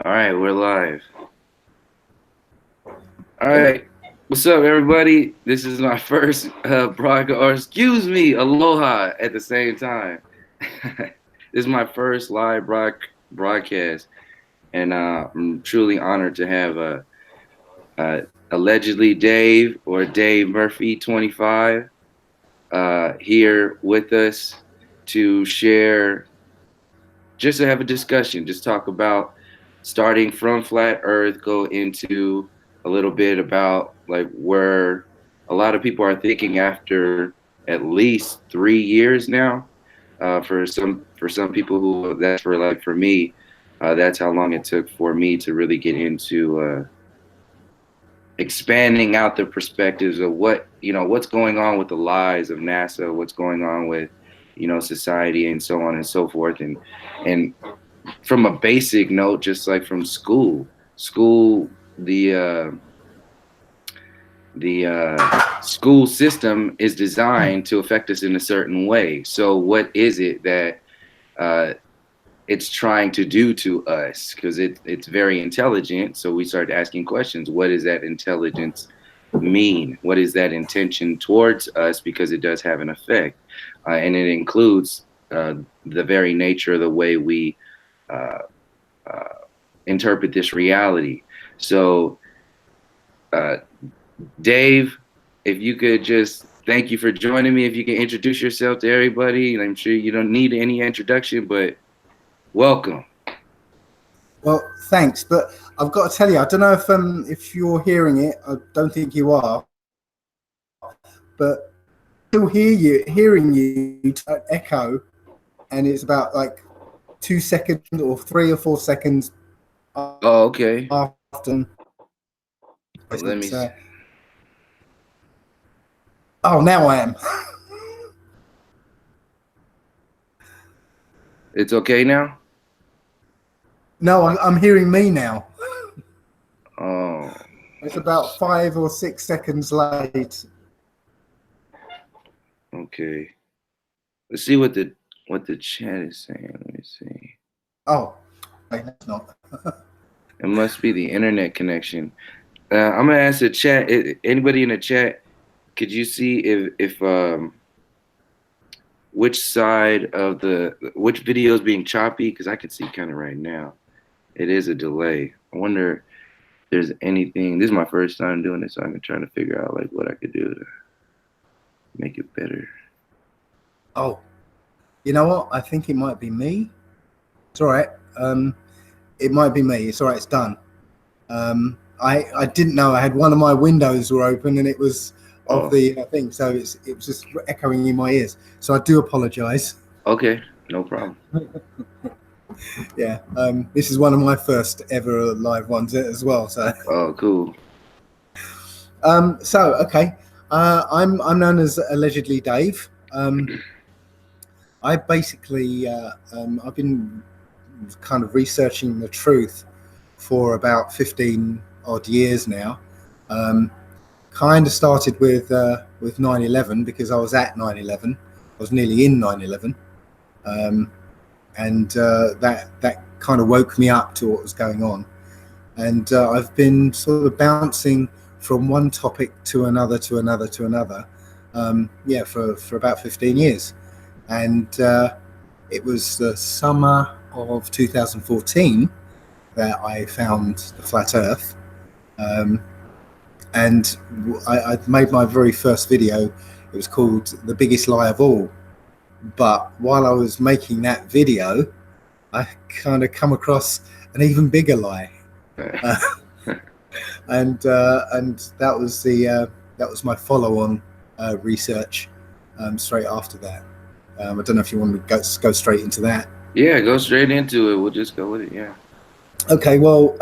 All right, we're live. All right, what's up, everybody? This is my first broadcast, or excuse me, aloha at the same time. This is my first live broadcast, and I'm truly honored to have allegedly Dave or dmurphy25 here with us to share, just to have a discussion, just talk about starting from flat Earth, go into a little bit about like where a lot of people are thinking after at least 3 years now. For some people who that's for like for me, that's how long it took for me to really get into expanding out the perspectives of what's going on with the lies of NASA, what's going on with society and so on and so forth, and from a basic note, just like from school, the school system is designed to affect us in a certain way. So what is it that uh, it's trying to do to us? Because it's very intelligent. So we start asking questions. What does that intelligence mean? What is that intention towards us? Because it does have an effect, and it includes the very nature of the way we uh, uh, interpret this reality. So, uh, Dave, if you could just thank you for joining me. If you can introduce yourself to everybody, and I'm sure you don't need any introduction, but welcome. Well, thanks, but I've got to tell you, I don't know if you're hearing it. I don't think you are, but still hearing you echo, and it's about like 2 seconds or 3 or 4 seconds Oh, okay. after. Let me. Oh, now I am. It's okay now. No, I'm hearing me now. Oh. It's about 5 or 6 seconds late. Okay. Let's see what the chat is saying. Let me see. Oh, that's not. It must be the internet connection. I'm gonna ask the chat. Anybody in the chat, could you see if which side of which video is being choppy? Because I can see kind of right now. It is a delay. I wonder if there's anything. This is my first time doing this, so I'm trying to figure out like what I could do to make it better. Oh, you know what? I think it might be me. It's all right. It might be me. It's all right. It's done. I didn't know I had one of my windows were open and it was of the thing, so it was just echoing in my ears. So I do apologize. Okay, no problem. Yeah, this is one of my first ever live ones as well. So. Oh, cool. So okay, I'm known as allegedly Dave. I basically I've been kind of researching the truth for about 15 odd years now. Kind of started with 9/11 because I was at 9/11. I was nearly in 9/11, and that kind of woke me up to what was going on. And I've been sort of bouncing from one topic to another to another to another. Yeah, for about 15 years, and it was the summer of 2014 that I found the flat Earth. And I made my very first video. It was called The Biggest Lie of All. But while I was making that video, I kind of come across an even bigger lie. And that was my follow-on research straight after that. I don't know if you want to go straight into that. Yeah, go straight into it. We'll just go with it. Yeah. Okay. Well,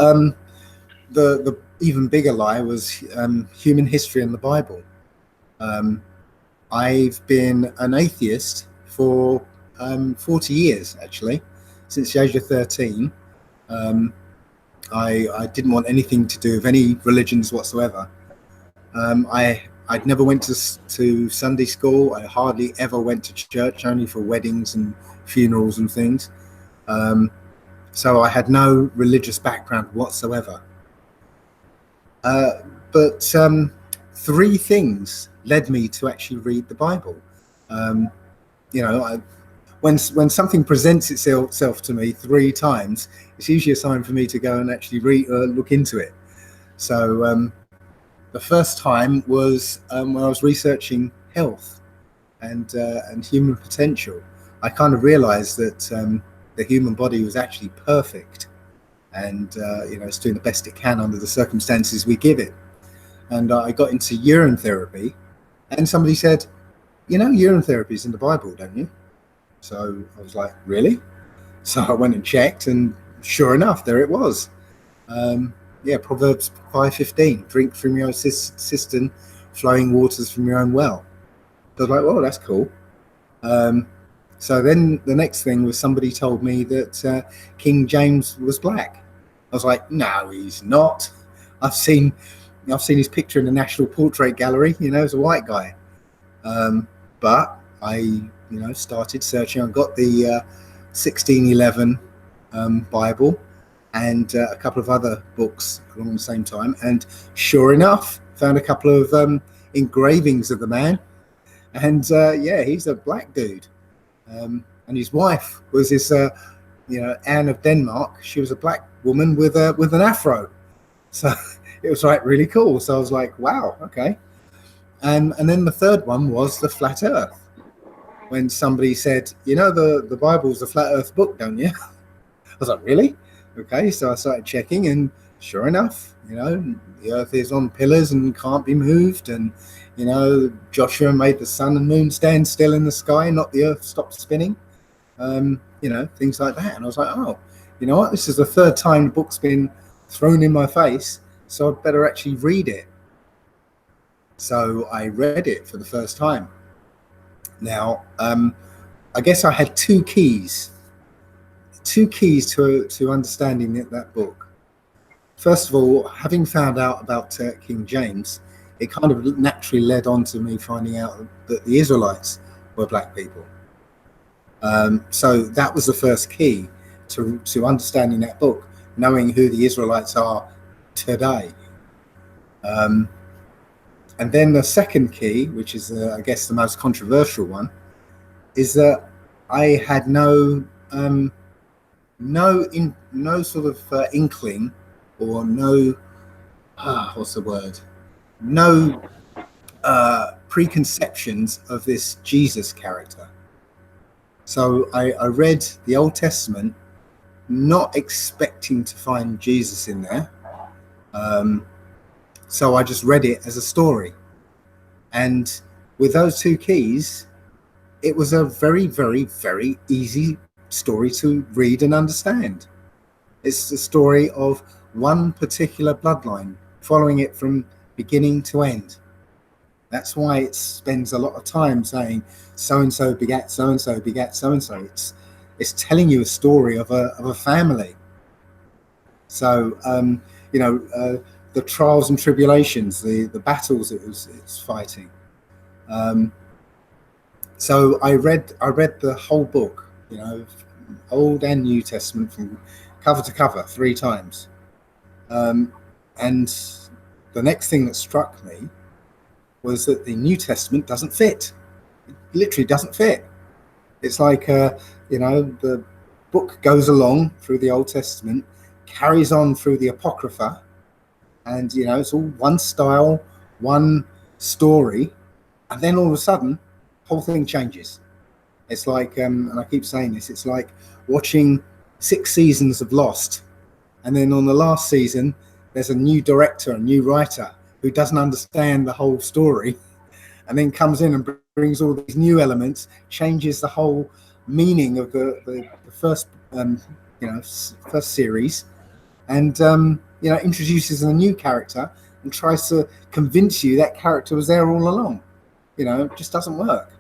the even bigger lie was human history and the Bible. I've been an atheist for 40 years, actually, since the age of 13. I didn't want anything to do with any religions whatsoever. I'd never went to Sunday school. I hardly ever went to church, only for weddings and funerals and things. So I had no religious background whatsoever. But three things led me to actually read the Bible. Um, when something presents itself to me three times, it's usually a sign for me to go and actually look into it. So the first time was when I was researching health and human potential. I kind of realised that the human body was actually perfect, and it's doing the best it can under the circumstances we give it. And I got into urine therapy, and somebody said, urine therapy is in the Bible, don't you? So I was like, really? So I went and checked, and sure enough, there it was. Proverbs 5:15, drink from your cistern, flowing waters from your own well. So I was like, well, that's cool. So then the next thing was somebody told me that King James was black. I was like, no, he's not. I've seen his picture in the National Portrait Gallery, as a white guy. But I, started searching. I got the 1611 Bible and a couple of other books along the same time. And sure enough, found a couple of engravings of the man. And he's a black dude. And his wife was this, Anne of Denmark. She was a black woman with an afro. So it was like really cool. So I was like, wow, okay. And then the third one was the flat earth. When somebody said, the Bible's a flat earth book, don't you? I was like, really? Okay. So I started checking, and sure enough, the earth is on pillars and can't be moved. And, Joshua made the sun and moon stand still in the sky, not the earth stopped spinning. Things like that. And I was like, oh, you know what? This is the third time the book's been thrown in my face, so I'd better actually read it. So I read it for the first time. Now, I guess I had two keys to understanding that book. First of all, having found out about King James, it kind of naturally led on to me finding out that the Israelites were black people. So that was the first key to understanding that book, knowing who the Israelites are today. And then the second key, which is, I guess, the most controversial one, is that I had no sort of inkling, or no preconceptions of this Jesus character. So I read the Old Testament not expecting to find Jesus in there. So I just read it as a story. And with those two keys, it was a very, very, very easy story to read and understand. It's the story of one particular bloodline, following it from beginning to end. That's why it spends a lot of time saying so-and-so begat so-and-so begat so-and-so. It's telling you a story of a family. So, the trials and tribulations, the battles it's fighting. So I read the whole book, Old and New Testament, from cover to cover 3 times. And the next thing that struck me was that the New Testament doesn't fit. It literally doesn't fit. It's like, the book goes along through the Old Testament, carries on through the Apocrypha, and, it's all one style, one story, and then all of a sudden, whole thing changes. It's like, and I keep saying this, it's like watching 6 seasons of Lost, and then on the last season, there's a new director, a new writer who doesn't understand the whole story, and then comes in and brings all these new elements, changes the whole meaning of the first first series, and introduces a new character and tries to convince you that character was there all along. It just doesn't work.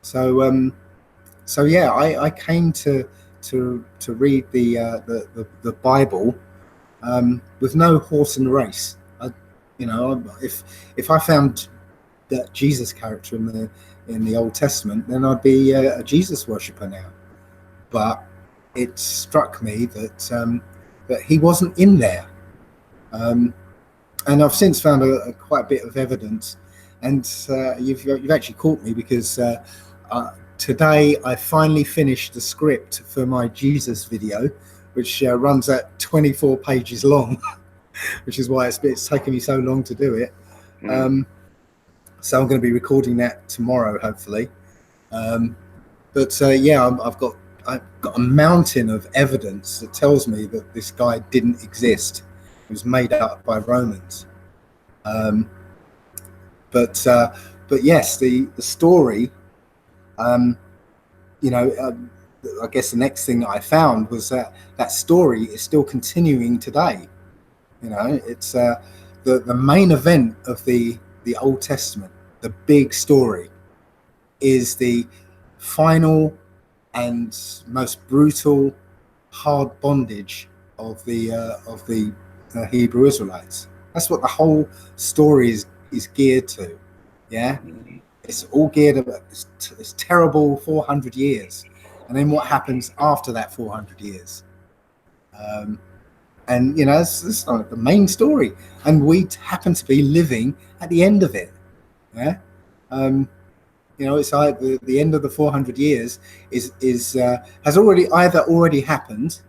So I came to read the Bible with no horse in the race. If I found that Jesus character in the Old Testament, then I'd be a Jesus worshipper now. But it struck me that that he wasn't in there. Um, and I've since found quite a bit of evidence. And you've actually caught me because today I finally finished the script for my Jesus video, which runs at 24 pages long, which is why it's taken me so long to do it. Mm. Um, so I'm going to be recording that tomorrow, hopefully. Um, but yeah, I've got a mountain of evidence that tells me that this guy didn't exist. It was made up by Romans. Um, but but yes, the story. Um, you know, I guess the next thing that I found was that that story is still continuing today. You know, it's the main event of the Old Testament, the big story, is the final and most brutal, hard bondage of the Hebrew Israelites. That's what the whole story is geared to. Yeah, Mm. it's all geared about this terrible 400 years, and then what happens after that 400 years. Um, and you know, it's not the main story, and we happen to be living at the end of it. Yeah. Um, you know, it's like the end of the 400 years is has already happened,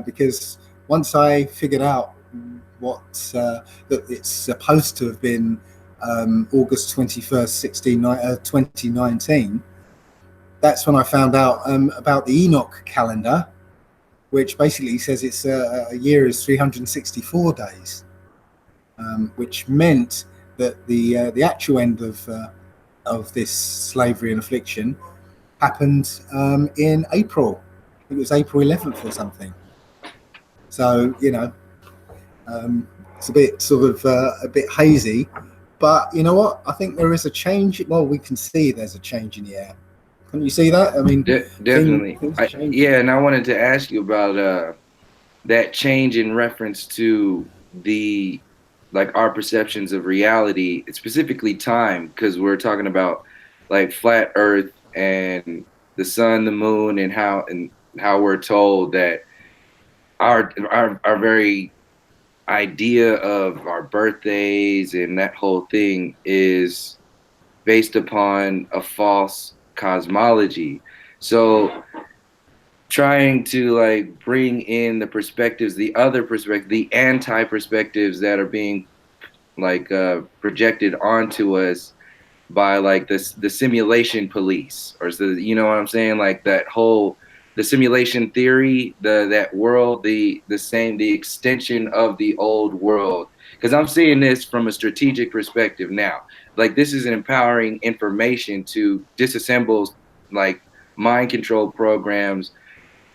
because once I figured out what that it's supposed to have been August 21st, 2019, that's when I found out about the Enoch calendar, which basically says it's a year is 364 days, which meant that the actual end of this slavery and affliction happened in April. I think it was April 11th or something. So you know, it's a bit sort of a bit hazy, but you know what? I think there is a change. Well, we can see there's a change in the air. Can you see that? I mean, Definitely. things are changing. Yeah, and I wanted to ask you about that change in reference to the like our perceptions of reality, specifically time, because we're talking about like flat Earth and the sun, the moon, and how we're told that our very idea of our birthdays and that whole thing is based upon a false cosmology. So trying to like bring in the perspectives, the other perspective, the anti perspectives that are being like projected onto us by like this the simulation police, or so, you know what I'm saying, like that whole the simulation theory, that world, the extension of the old world, because I'm seeing this from a strategic perspective now. Like this is an empowering information to disassemble like mind control programs,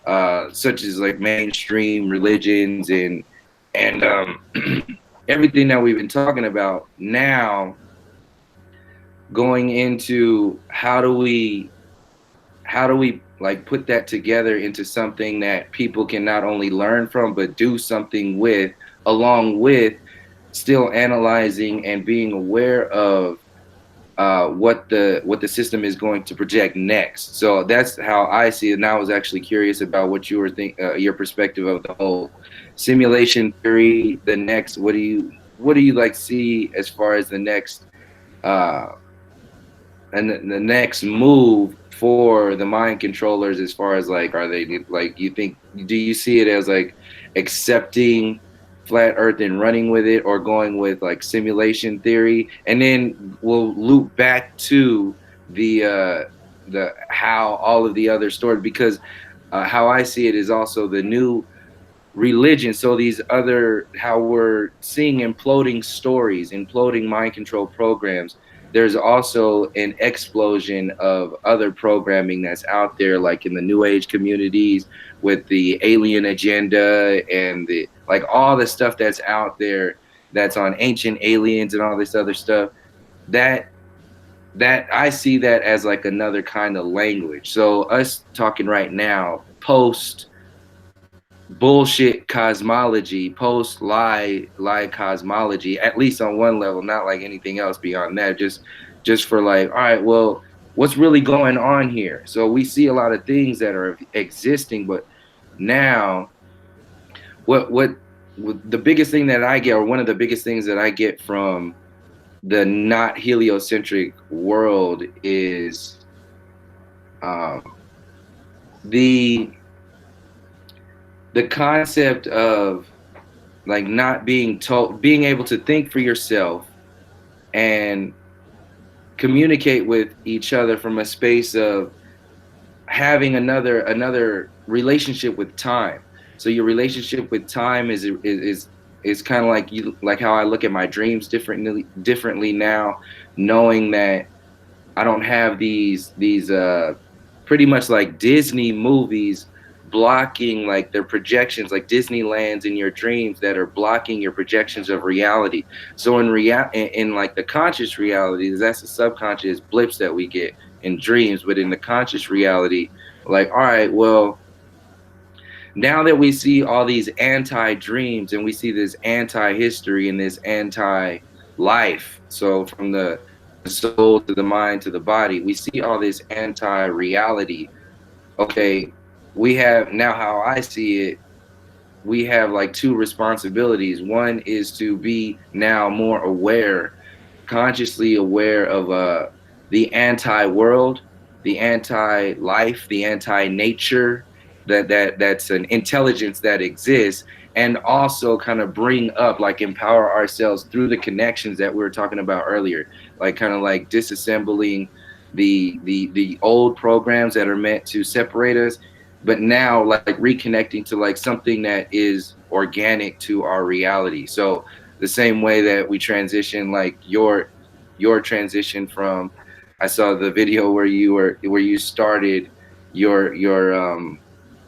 such as like mainstream religions and everything that we've been talking about now, going into how do we like put that together into something that people can not only learn from but do something with, along with still analyzing and being aware of what the system is going to project next. So that's how I see it. And I was actually curious about what you were your perspective of the whole simulation theory. The next, what do you like see as far as the next uh, and the next move for the mind controllers, as far as like, are they like, you think, do you see it as like accepting flat earth and running with it, or going with like simulation theory? And then we'll loop back to the how all of the other stories, because how I see it is also the new religion. So these other, how we're seeing imploding stories, imploding mind control programs, there's also an explosion of other programming that's out there, like in the new age communities with the alien agenda and the like all the stuff that's out there, that's on ancient aliens and all this other stuff, that that I see that as like another kind of language. So us talking right now, post bullshit cosmology, post lie cosmology, at least on one level, not like anything else beyond that. Just for like, all right, well, what's really going on here. So we see a lot of things that are existing, but now what the biggest thing that I get, or one of the biggest things that I get from the not heliocentric world, is um, the the concept of like not being told, being able to think for yourself and communicate with each other from a space of having another relationship with time. So your relationship with time is kind of like you, like how I look at my dreams differently now, knowing that I don't have these pretty much like Disney movies blocking like their projections, like Disneylands in your dreams that are blocking your projections of reality. So in like the conscious reality, that's the subconscious blips that we get in dreams, but in the conscious reality, like, all right, well, now that we see all these anti-dreams and we see this anti-history and this anti-life, so from the soul to the mind to the body, we see all this anti-reality. Okay, we have now, how I see it, we have like two responsibilities. One is to be now more aware, consciously aware of the anti-world, the anti-life, the anti-nature, that's an intelligence that exists, and also kind of bring up, like, empower ourselves through the connections that we were talking about earlier, like kind of like disassembling the old programs that are meant to separate us, but now like reconnecting to like something that is organic to our reality. So the same way that we transition, like your transition from, I saw the video where you started your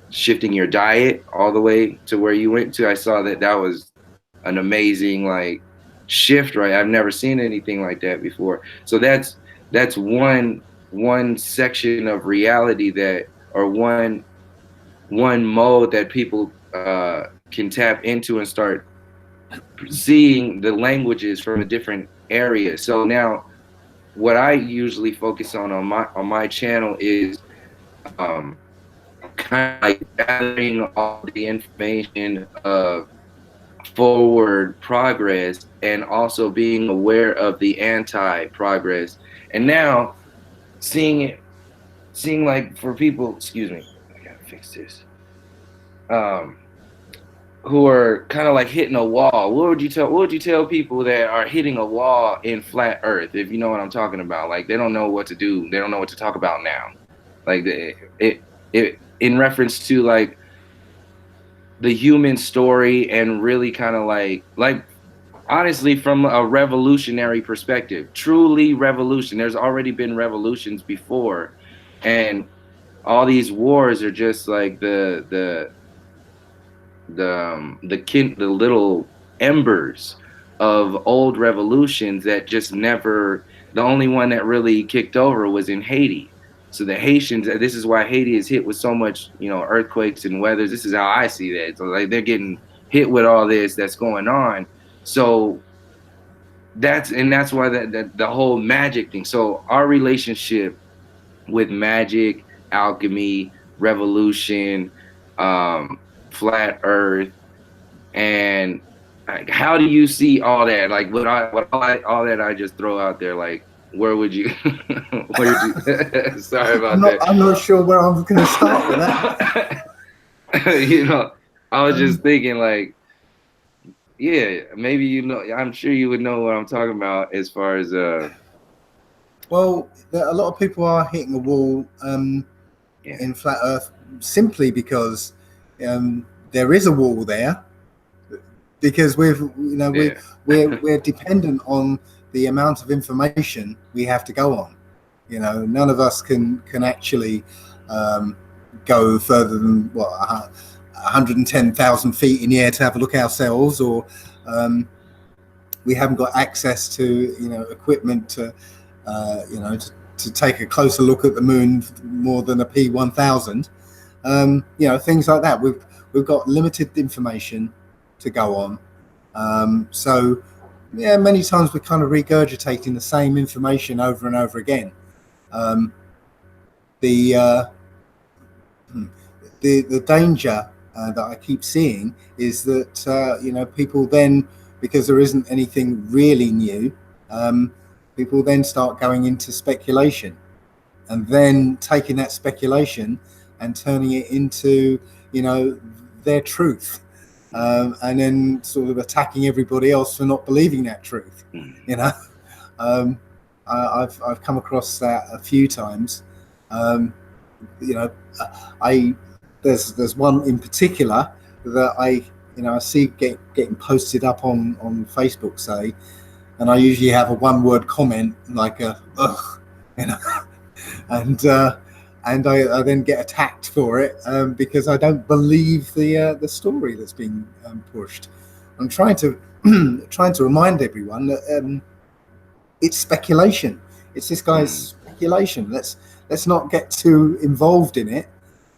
shifting your diet all the way to where you went to. I saw that was an amazing like shift, right? I've never seen anything like that before. So that's one section of reality, that, or one mode that people can tap into and start seeing the languages from a different area. So now what I usually focus on my channel is um, kind of like gathering all the information of forward progress and also being aware of the anti-progress. And now seeing like, for people, excuse me, I gotta fix this. Um, who are kind of like hitting a wall. What would you tell people that are hitting a wall in flat earth, if you know what I'm talking about? Like, they don't know what to do. They don't know what to talk about now. Like it in reference to like the human story, and really kind of like honestly, from a revolutionary perspective, truly revolution. There's already been revolutions before, and all these wars are just like the little embers of old revolutions that just never. The only one that really kicked over was in Haiti. So the Haitians, this is why Haiti is hit with so much, earthquakes and weathers. This is how I see that. So like, they're getting hit with all this that's going on. So that's why the whole magic thing. So our relationship with magic, alchemy, revolution, flat earth, and like, how do you see all that? Like, all that I just throw out there, like, where would you where would you sorry about that. I'm not sure where I'm going to start with that. I was just thinking, like, yeah, maybe, I'm sure you would know what I'm talking about as far as Well, a lot of people are hitting a wall yeah. in flat earth simply because there is a wall there, because Yeah. we're dependent on the amount of information we have to go on. None of us can actually go further than 110,000 feet in the air to have a look ourselves, or we haven't got access to equipment to to take a closer look at the moon more than a P1000. Things like that. We've got limited information to go on. So yeah, many times we're kind of regurgitating the same information over and over again. Um, the, uh, the danger that I keep seeing is that people then, because there isn't anything really new, um, people then start going into speculation, and then taking that speculation and turning it into their truth, and then sort of attacking everybody else for not believing that truth. Mm. You know, um, I've come across that a few times. Um, you know, I there's one in particular that I see getting posted up on Facebook, say, and I usually have a one word comment like a ugh, you know, and I then get attacked for it, because I don't believe the story that's being pushed. I'm trying to trying to remind everyone that it's speculation. It's this guy's Mm. speculation. Let's not get too involved in it.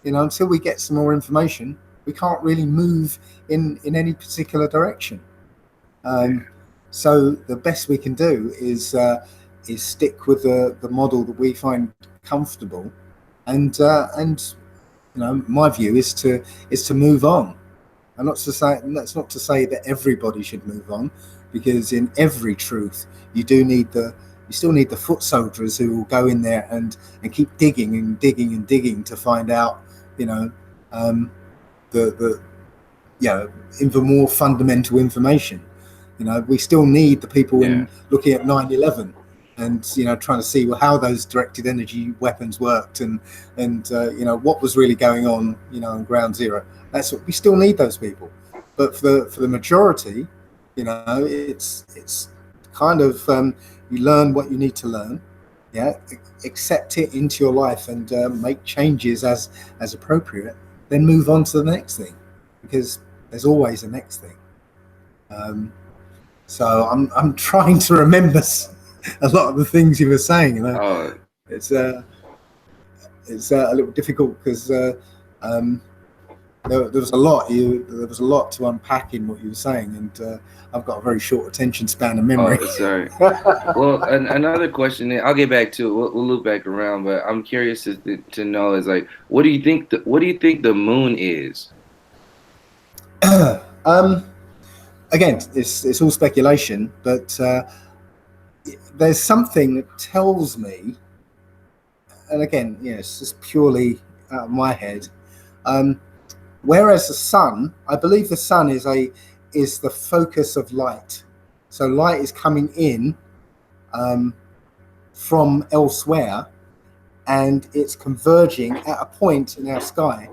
Until we get some more information, we can't really move in any particular direction. Um, so the best we can do is stick with the model that we find comfortable, and my view is to move on. And not to say that's not to say that everybody should move on, because in every truth you still need the foot soldiers who will go in there and keep digging and digging and digging to find out, um, the even more fundamental information. We still need the people Yeah. in looking at 9/11 and trying to see how those directed energy weapons worked, and what was really going on on ground zero. That's what we still need, those people. But for the majority, it's kind of, you learn what you need to learn, yeah, accept it into your life, and make changes as appropriate, then move on to the next thing, because there's always a next thing. um, so I'm trying to remember a lot of the things you were saying. Oh, It's a little difficult because um, there was a lot to unpack in what you were saying, and I've got a very short attention span and memory. oh, sorry. Well, another question. I'll get back to it. We'll loop back around, but I'm curious to know is like, what do you think? What do you think the moon is? um, Again, it's all speculation, but there's something that tells me, and again, yes, it's purely out of my head. Um, Whereas the sun, I believe the sun is the focus of light. So light is coming in um, from elsewhere, and it's converging at a point in our sky,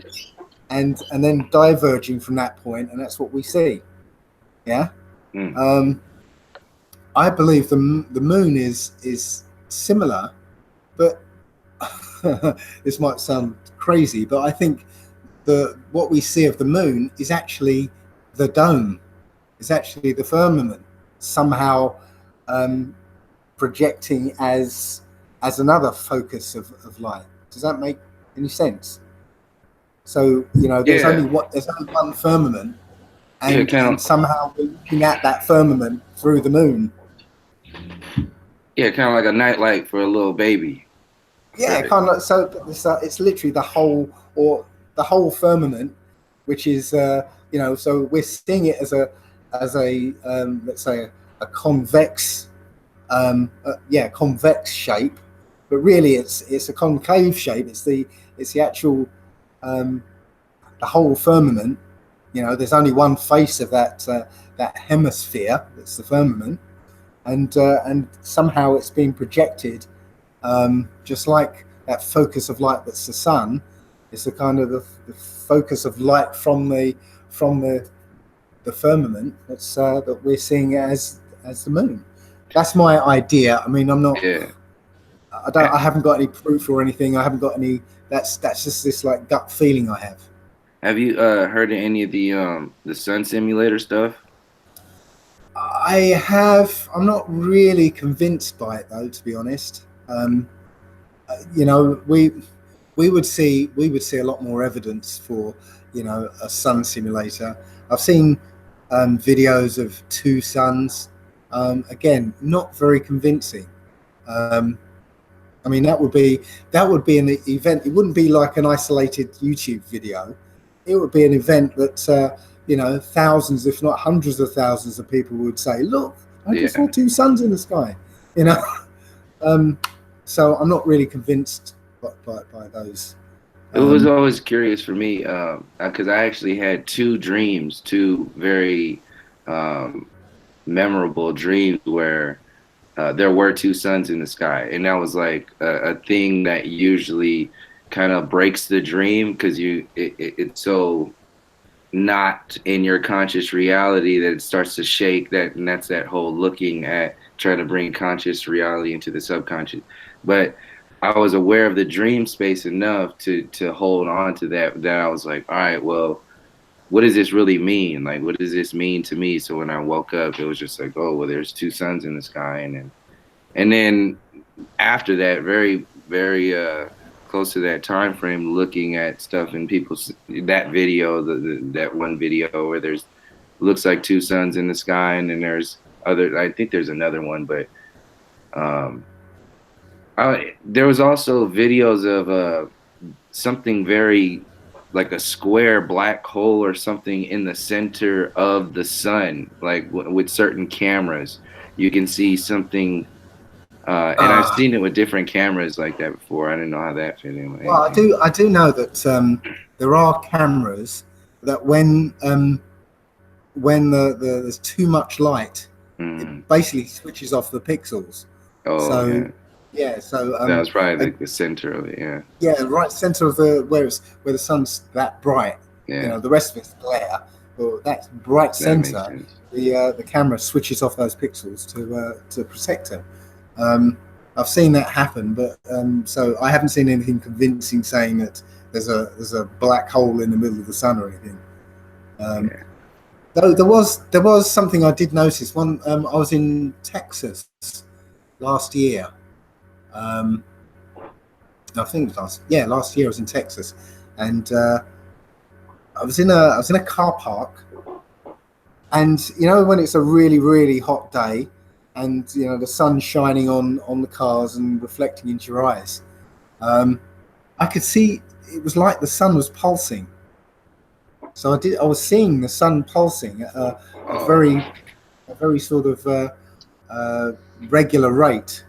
and then diverging from that point, and that's what we see. Yeah. Mm. I believe the moon is similar, but this might sound crazy, but I think what we see of the moon is actually the dome, is actually the firmament, somehow projecting as another focus of light. Does that make any sense? So Yeah, there's only one firmament, yeah, and somehow we're looking at that firmament through the moon. yeah, kind of like a nightlight for a little baby. Yeah, Right. kind of. So it's literally the whole firmament, which is So we're seeing it as a let's say a convex, convex shape, but really it's a concave shape. It's the actual the whole firmament. There's only one face of that hemisphere. That's the firmament, and somehow it's being projected, just like that focus of light that's the sun. It's a kind of the focus of light from the firmament that we're seeing as the moon. That's my idea. I mean, I'm not. Yeah. I haven't got any proof or anything. I haven't got any. That's just this like gut feeling I have. Have you heard of any of the sun simulator stuff? I have. I'm not really convinced by it though, to be honest. We would see a lot more evidence for a sun simulator. I've seen videos of two suns. Again, not very convincing. I mean, that would be an event. It wouldn't be like an isolated YouTube video. It would be an event that thousands, if not hundreds of thousands of people would say, "Look, I just saw Yeah. two suns in the sky." You know, um, so I'm not really convinced by those. It was Um, always curious for me because I actually had two dreams, two very um, memorable dreams where there were two suns in the sky, and that was like a thing that usually kind of breaks the dream because it's so not in your conscious reality that it starts to shake that, and that's that whole looking at trying to bring conscious reality into the subconscious. But I was aware of the dream space enough to hold on to that I was like, all right, well, what does this really mean? Like, what does this mean to me? So when I woke up, it was just like, oh, well, there's two suns in the sky, and then after that, very, very close to that time frame, looking at stuff in people's that video, that one video where there's looks like two suns in the sky, and then there's other. I think there's another one, but um, there was also videos of something very like a square black hole or something in the center of the sun, like with certain cameras, you can see something and I've ah, seen it with different cameras like that before. I didn't know how that fit in with well, anything. I do know that there are cameras that when there's too much light, it Mm. basically switches off the pixels. Oh So yeah, yeah, so that was probably I, like the center of it. Yeah, yeah, right center of the where the sun's that bright. yeah, The rest of it's glare. Well, that bright that makes center, sense. the camera switches off those pixels to protect it. Um, I've seen that happen, but so I haven't seen anything convincing saying that there's a black hole in the middle of the sun or anything. Um, Yeah. Though there was something I did notice. One I was in Texas last year. Um, I think it was last year I was in Texas, and I was in a car park, and when it's a really hot day, and the sun's shining on the cars and reflecting into your eyes, um, I could see it was like the sun was pulsing. So I was seeing the sun pulsing at a Oh, very sort of uh, regular rate.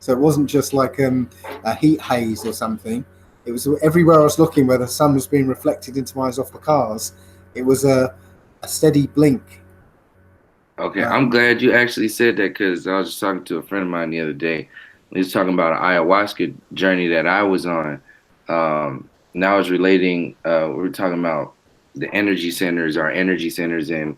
So it wasn't just like a heat haze or something. It was everywhere I was looking where the sun was being reflected into my eyes off the cars. It was a steady blink. okay. I'm Um, glad you actually said that because I was just talking to a friend of mine the other day. He was talking about an ayahuasca journey that I was on. And I was relating. We were talking about the energy centers, our energy centers, and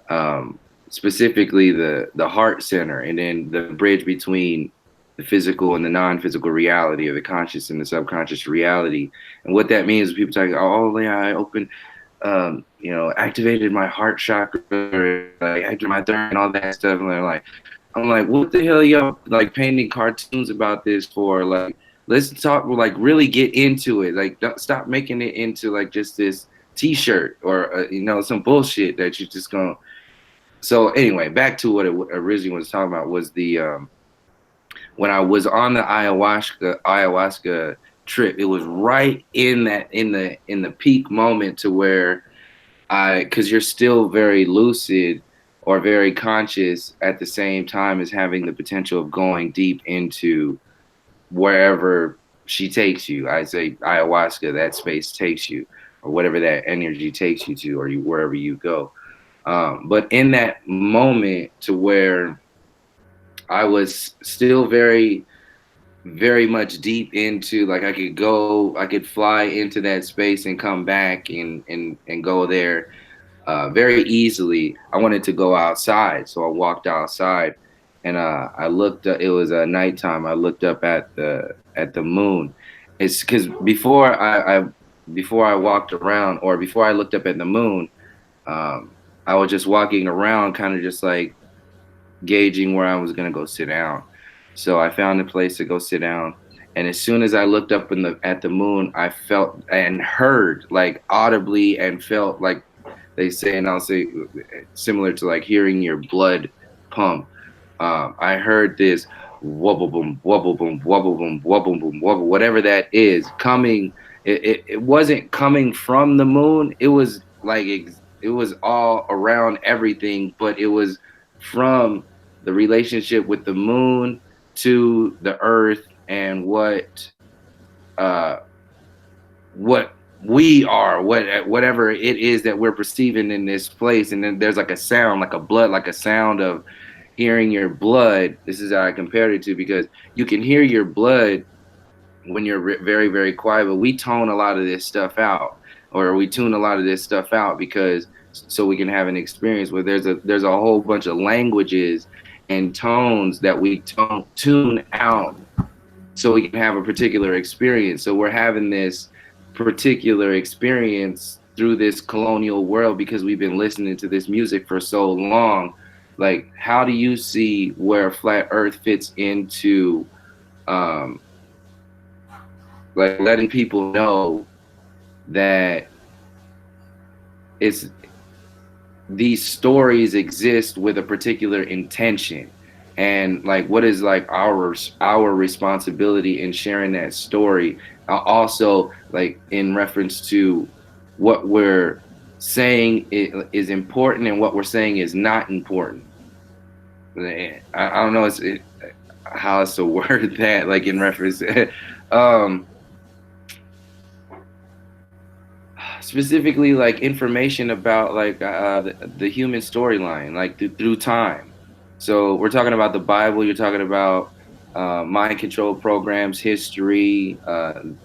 um, specifically the heart center, and then the bridge between the physical and the non-physical reality, or the conscious and the subconscious reality. And what that means is people talking, oh yeah, I opened, activated my heart chakra, like activated my third, and all that stuff. And they're like, I'm like, what the hell y'all like painting cartoons about this for? Like, let's talk, like really get into it. Like, don't stop making it into like just this T-shirt or some bullshit that you're just gonna. So anyway, back to what it originally was talking about was the when I was on the ayahuasca trip. It was right in that in the peak moment to where because you're still very lucid or very conscious at the same time as having the potential of going deep into wherever she takes you. I say ayahuasca, that space takes you, or whatever that energy takes you to, or wherever you go. But in that moment to where I was still very, very much deep into like I could fly into that space and come back and go there very easily. I wanted to go outside, so I walked outside, and I looked. It was nighttime. I looked up at the moon. It's because before I walked around, or before I looked up at the moon, I was just walking around, kind of just like gauging where I was gonna go sit down. So I found a place to go sit down. And as soon as I looked up at the moon, I felt and heard like audibly and felt like they say, and I'll say similar to like hearing your blood pump. I heard this. wobble boom, wobble boom, wobble boom, wobble boom, wobble, whatever that is coming. It wasn't coming from the moon. It was like it was all around everything, but it was from the relationship with the moon to the earth and uh what we are, whatever it is that we're perceiving in this place. And then there's like a sound, like a blood, like a sound of hearing your blood. This is how I compared it to, because you can hear your blood when you're very, very quiet, but we tone a lot of this stuff out, or we tune a lot of this stuff out, because so we can have an experience where there's a whole bunch of languages and tones that we tune out so we can have a particular experience. So we're having this particular experience through this colonial world because we've been listening to this music for so long. Like, how do you see where flat earth fits into um like letting people know that it's these stories exist with a particular intention, and like what is like our responsibility in sharing that story, also like in reference to what we're saying is important and what we're saying is not important. I don't know how else to word that, like in reference um specifically like information about like the human storyline, like through time. So we're talking about the Bible. You're talking about mind control programs, history,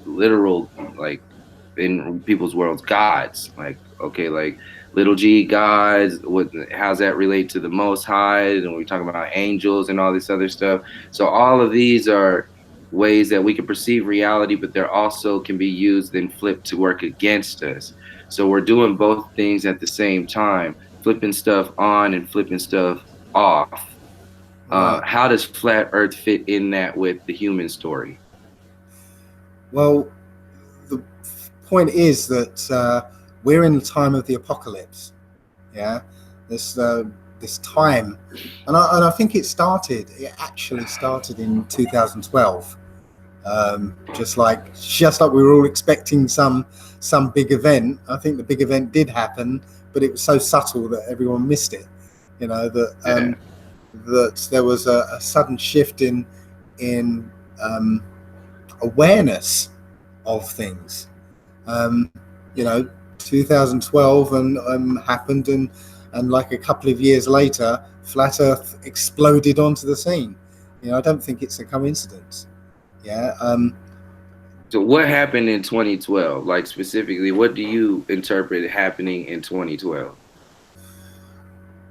literal, like in people's worlds, gods. Like, okay, like little g gods. How's that relate to the Most High? And we're talking about angels and all this other stuff. So all of these are ways that we can perceive reality, but they're also can be used and flipped to work against us. So we're doing both things at the same time, flipping stuff on and flipping stuff off. Right. How does flat earth fit in that with the human story? Well, the point is that we're in the time of the apocalypse. Yeah, this this time, and I think it actually started in 2012. Just like we were all expecting some big event. I think the big event did happen, but it was so subtle that everyone missed it. You know that that there was a sudden shift in awareness of things. Um, you know, 2012 and happened, and like a couple of years later, flat Earth exploded onto the scene. You know, I don't think it's a coincidence. Yeah. So what happened in 2012? Like specifically, what do you interpret happening in 2012?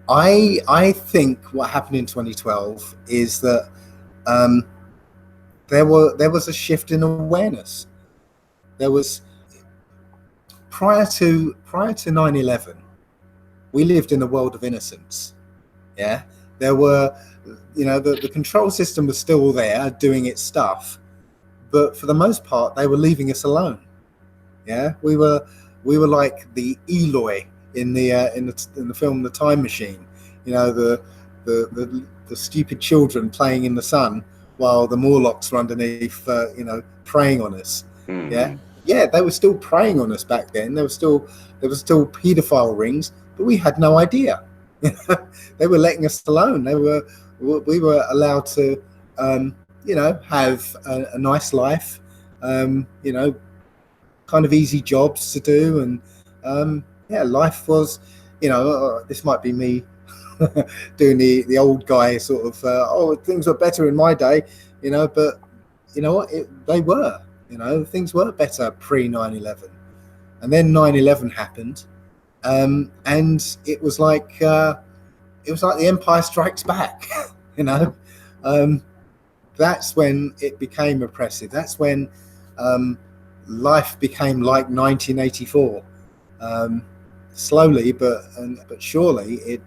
I think what happened in 2012 is that um, there was a shift in awareness. There was prior to 9/11, we lived in a world of innocence. Yeah, there were, you know, the control system was still there doing its stuff, but for the most part, they were leaving us alone. Yeah, we were like the Eloi in the film The Time Machine. You know, the stupid children playing in the sun while the Morlocks were underneath, preying on us. Yeah, Mm-hmm. yeah, they were still preying on us back then. There were still paedophile rings, but we had no idea. They were letting us alone. We were allowed to, have a nice life. You know, kind of easy jobs to do, and yeah, life was, this might be me doing the old guy sort of, things were better in my day, but you know what, they were, things were better pre 9/11, and then 9/11 happened, and it was like the Empire Strikes Back. you know um, that's when it became oppressive. That's when life became like 1984. Slowly but surely it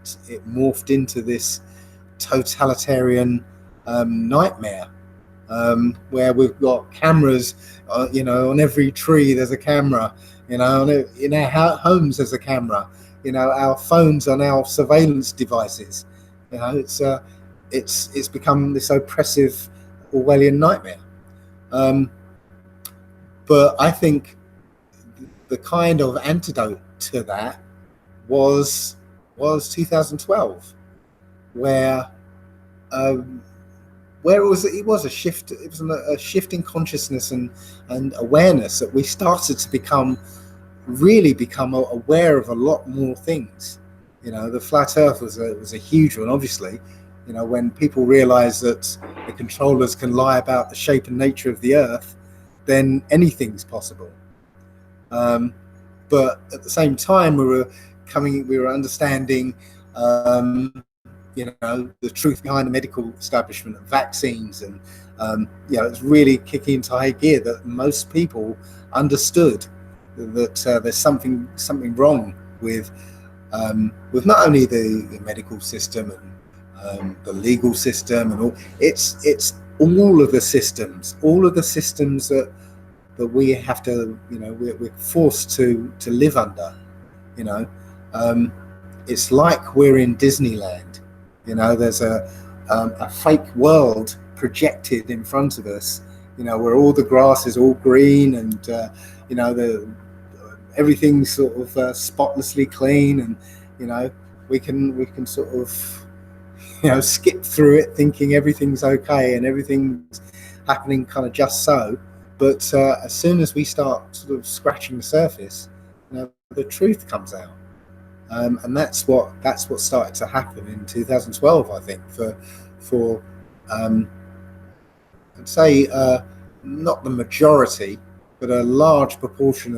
morphed into this totalitarian nightmare, where we've got cameras, on every tree there's a camera, in our homes there's a camera, our phones are now surveillance devices. It's become this oppressive Orwellian nightmare. Um, but I think the kind of antidote to that was 2012, where um, where it was a shift. It was a shift in consciousness and awareness that we started to become aware of a lot more things. The flat Earth was a huge one, obviously. When people realize that the controllers can lie about the shape and nature of the Earth, then anything's possible. But at the same time, we were understanding, the truth behind the medical establishment and vaccines, and it's really kicking into high gear that most people understood that there's something wrong with not only the medical system and the legal system and all. It's all of the systems that we have to, we're forced to live under. It's like we're in Disneyland. There's a fake world projected in front of us, where all the grass is all green and everything's sort of spotlessly clean, and we can sort of skip through it thinking everything's okay and everything's happening kind of just so. But as soon as we start sort of scratching the surface, the truth comes out. And that's what started to happen in 2012, I think, for I'd say not the majority, but a large proportion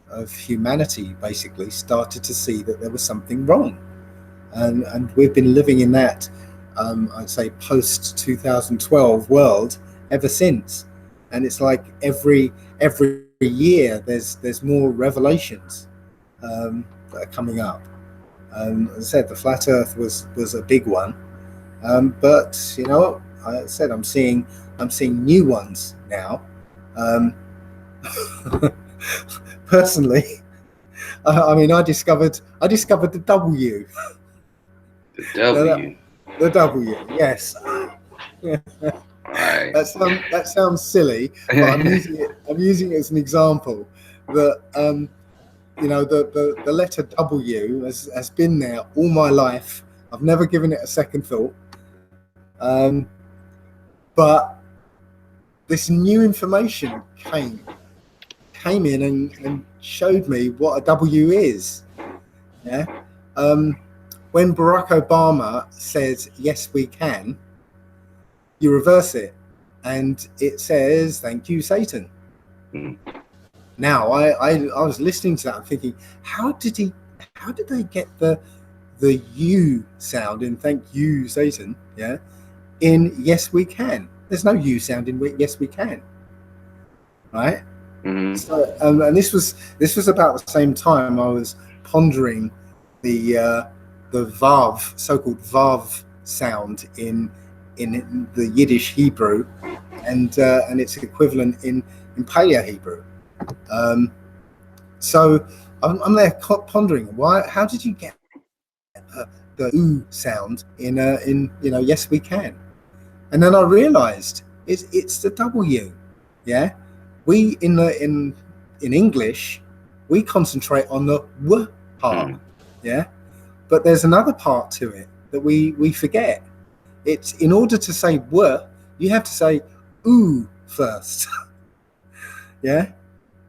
of humanity basically started to see that there was something wrong, and we've been living in that I'd say post 2012 world ever since. And it's like every year there's more revelations that are coming up. As I said, the flat Earth was a big one, but I said I'm seeing new ones now. Personally, I discovered the W. The W. The W, yes. Right. That sounds silly, but I'm using it as an example that the letter W has been there all my life. I've never given it a second thought. But this new information came in and showed me what a W is. Yeah. When Barack Obama says yes we can, you reverse it and it says thank you Satan. Now I was listening to that and thinking, how did they get the U sound in thank you Satan, yeah, in yes we can? There's no U sound in yes we can, right? Mm-hmm. So and this was about the same time I was pondering the vav, so-called vav sound in the Yiddish Hebrew and its equivalent in Paleo Hebrew. So I'm there pondering how did you get the oo sound in yes we can? And then I realized it's the W. Yeah, we in English we concentrate on the w part. Yeah, but there's another part to it that we forget. It's in order to say w, you have to say oo first. Yeah.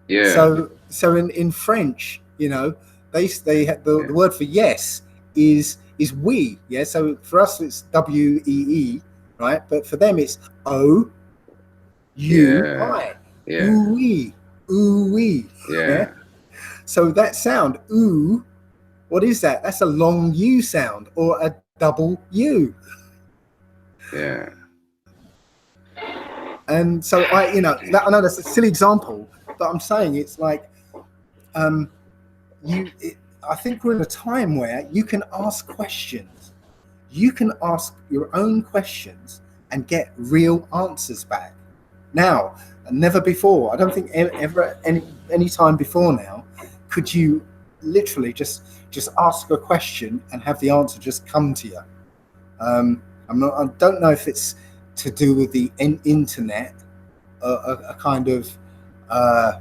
Yeah. So in French, they have the word for yes is we. Yeah. So for us it's WEE, right? But for them it's O U I. Yeah. Ooh-wee. Ooh-wee. Yeah. So that sound oo, what is that? That's a long U sound or a double U. Yeah. And so I know that's a silly example, but I'm saying it's like I think we're in a time where you can ask questions. You can ask your own questions and get real answers back. Now, and never before, I don't think ever any time before now could you literally just ask a question and have the answer just come to you. I don't know if it's to do with the internet, a kind of uh,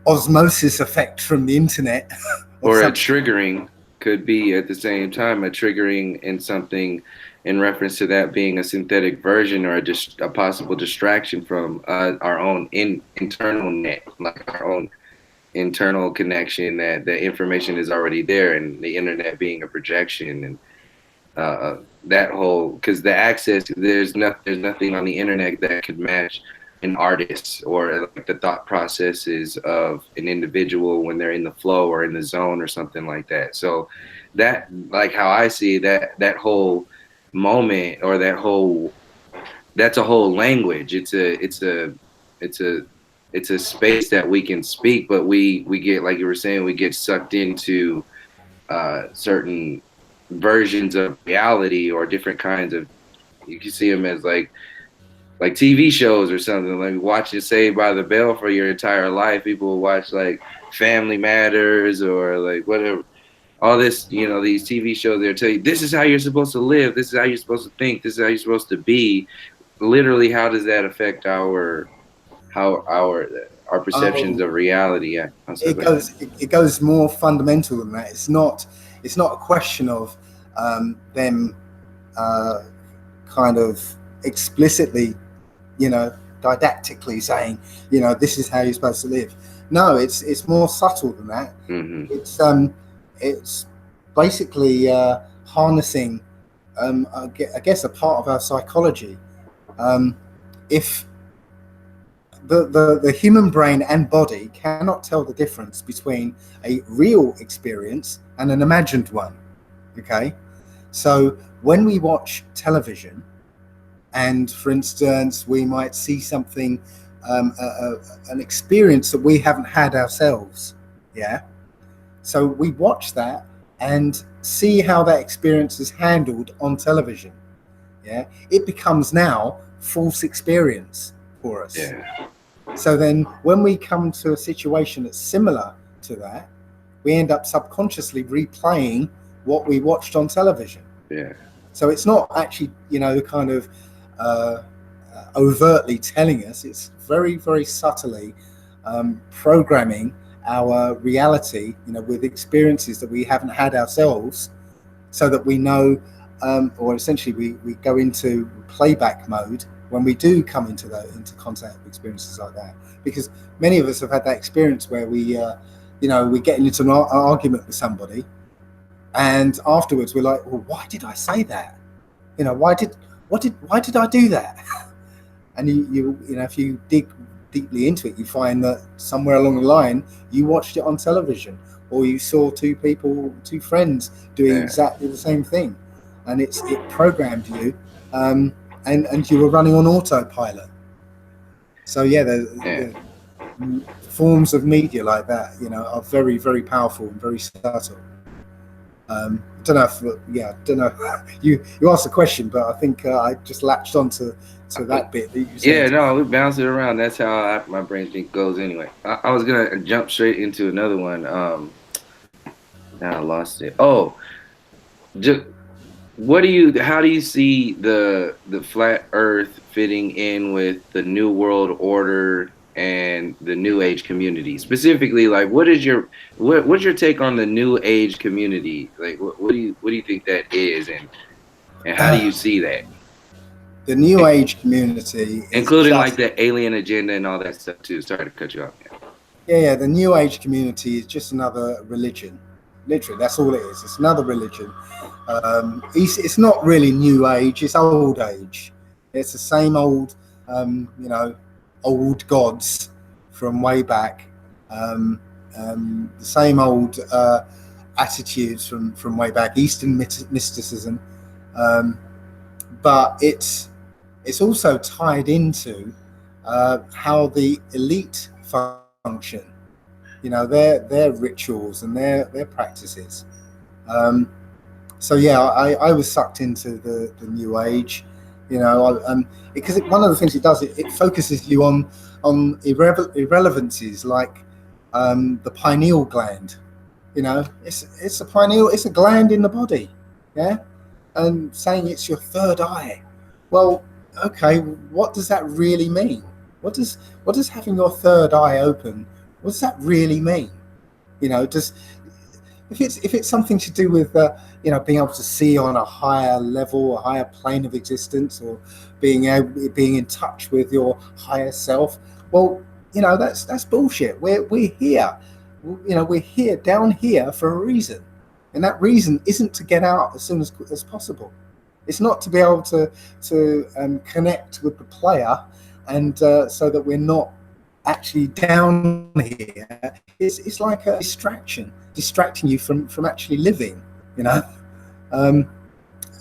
osmosis effect from the internet of Or a something. triggering could be at the same time a triggering in something in reference to that being a synthetic version or a possible distraction from our own internal net, like our own internal connection that the information is already there, and the internet being a projection, and that whole, because the access, there's nothing on the internet that could match an artist or like the thought processes of an individual when they're in the flow or in the zone or something like that. So that, like how I see that whole moment, or that whole, that's a whole language. It's a it's a space that we can speak, but we get, like you were saying, we get sucked into certain versions of reality, or different kinds of, you can see them as like TV shows or something, like watching Saved by the Bell for your entire life. People will watch like Family Matters or like whatever, all this, these TV shows, they'll tell you this is how you're supposed to live, this is how you're supposed to think, this is how you're supposed to be. Literally, how does that affect how our perceptions Oh, of reality? Yeah, I'm sorry, go ahead. it goes more fundamental than that. It's not a question of them uh, kind of explicitly, didactically saying, this is how you're supposed to live. No, it's more subtle than that. Mm-hmm. It's basically harnessing, I guess, a part of our psychology. Um, if the human brain and body cannot tell the difference between a real experience and an imagined one. Okay, so when we watch television, and for instance, we might see something, an experience that we haven't had ourselves. Yeah, so we watch that and see how that experience is handled on television. Yeah, it becomes now false experience for us. Yeah, So then, when we come to a situation that's similar to that, we end up subconsciously replaying what we watched on television. yeah, So it's not actually, kind of uh, overtly telling us. It's very, very subtly programming our reality, with experiences that we haven't had ourselves, so that we know, or essentially we go into playback mode when we do come into contact with experiences like that. Because many of us have had that experience where we get into an argument with somebody, and afterwards we're like, well, why did I say that? Why did I do that? And if you dig deeply into it, you find that somewhere along the line you watched it on television, or you saw two friends doing yeah, exactly the same thing, and it programmed you, and you were running on autopilot. So yeah, yeah. the forms of media like that, are very, very powerful and very subtle. I don't know if, yeah, I don't know. You asked a question, but I think I just latched on to that bit that you Yeah, said. no, we bounce it around. That's how my brain think goes anyway. I was gonna jump straight into another one. Now I lost it. Oh, just, how do you see the flat Earth fitting in with the New World Order and the New Age community? Specifically, like, what's your take on the New Age community? Like, what do you think that is, and how do you Uh, see that, the New Age community is including like just the alien agenda and all that stuff too? Sorry to cut you off. yeah. The New Age community is just another religion. Literally, that's all it is. It's another religion. It's not really New Age. It's Old Age. It's the same old, old gods from way back. Um, the same old attitudes from way back. Eastern mysticism, um, but it's also tied into how the elite function. Their rituals and their practices. Um, so yeah, I was sucked into the new age, because one of the things it does, it focuses you on irrelevancies like the pineal gland. It's a pineal, it's a gland in the body, yeah, and saying it's your third eye. Well, okay, what does that really mean? What does having your third eye open? What does that really mean? Does if it's something to do with being able to see on a higher level, a higher plane of existence, or being in touch with your higher self, well, that's bullshit. We're here, we're here down here for a reason, and that reason isn't to get out as soon as possible. It's not to be able to connect with the player, and so that we're not actually down here. It's like a distracting you from actually living. You know, um,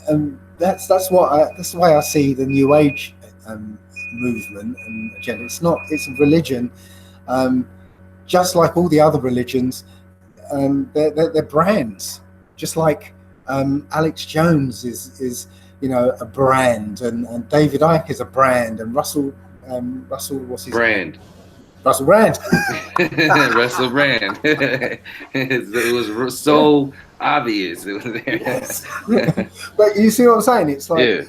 and that's the way I see the New Age movement and agenda. It's a religion, um, just like all the other religions. They're brands, just like Alex Jones is a brand, and David Icke is a brand, and Russell, what's his name? Brand. Russell Brand. Russell Brand. It was so obvious. It was Yes. there. But you see what I'm saying? It's like Yeah.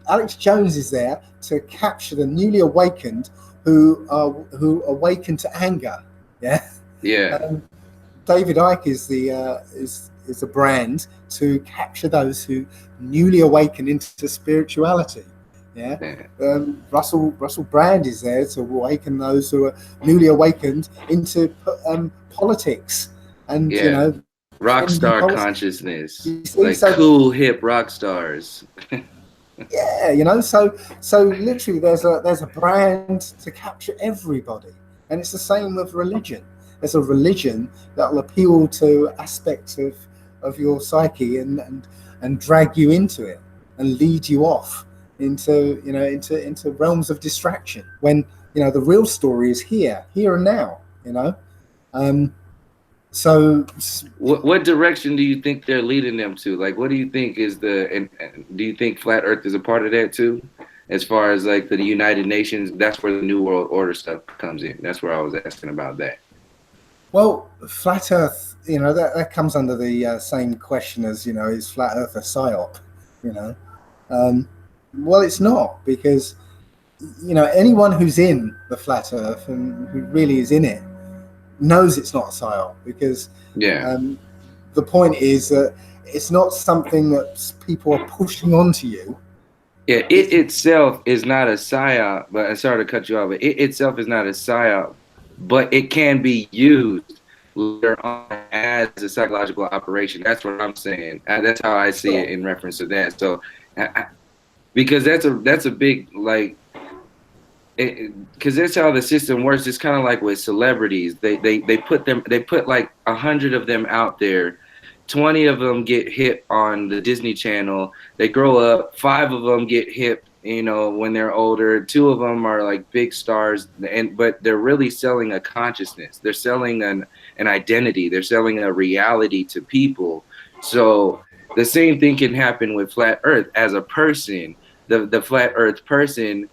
Alex Jones is there to capture the newly awakened who awaken to anger. Yeah. Yeah. David Icke is the brand to capture those who newly awaken into spirituality. Yeah. Russell Brand is there to awaken those who are newly awakened into politics, and Yeah. Rock star politics. consciousness. See, Like cool hip rock stars. Yeah, so literally there's a brand to capture everybody, and it's the same with religion. There's a religion that will appeal to aspects of your psyche and drag you into it and lead you off into realms of distraction, when the real story is here and now. So What direction do you think they're leading them to? Like, what do you think is and do you think flat Earth is a part of that too? As far as like the United Nations, that's where the New World Order stuff comes in. That's where I was asking about that. well, flat Earth, that comes under the same question as is flat Earth a psyop? Well, it's not, because anyone who's in the flat Earth and who really is in it knows it's not a psyop, because Yeah. the point is that it's not something that people are pushing onto you. Yeah, it itself is not a psyop, but I'm sorry to cut you off, but it itself is not a psyop, but it can be used later on as a psychological operation. That's what I'm saying. That's how I see it in reference to that. So, because that's a big, like, because that's how the system works. It's kind of like with celebrities. They put like 100 of them out there. 20 of them get hip on the Disney Channel. They grow up. 5 of them get hip, when they're older. 2 of them are like big stars, but they're really selling a consciousness. They're selling an identity. They're selling a reality to people. So the same thing can happen with flat Earth as a person. The flat Earth person.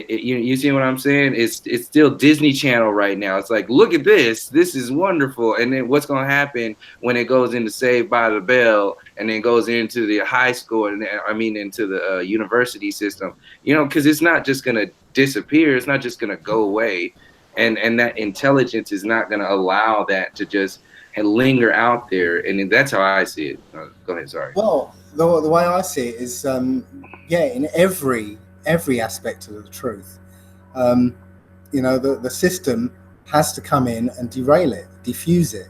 You see what I'm saying? It's still Disney Channel right now. It's like, look at this. This is wonderful. And then what's going to happen when it goes into Saved by the Bell and then goes into the high school and into the university system? Because it's not just going to disappear. It's not just going to go away. And that intelligence is not going to allow that to just linger out there. And that's how I see it. Go ahead. Sorry. Well, the way I see it is, in every aspect of the truth, the system has to come in and derail it, diffuse it.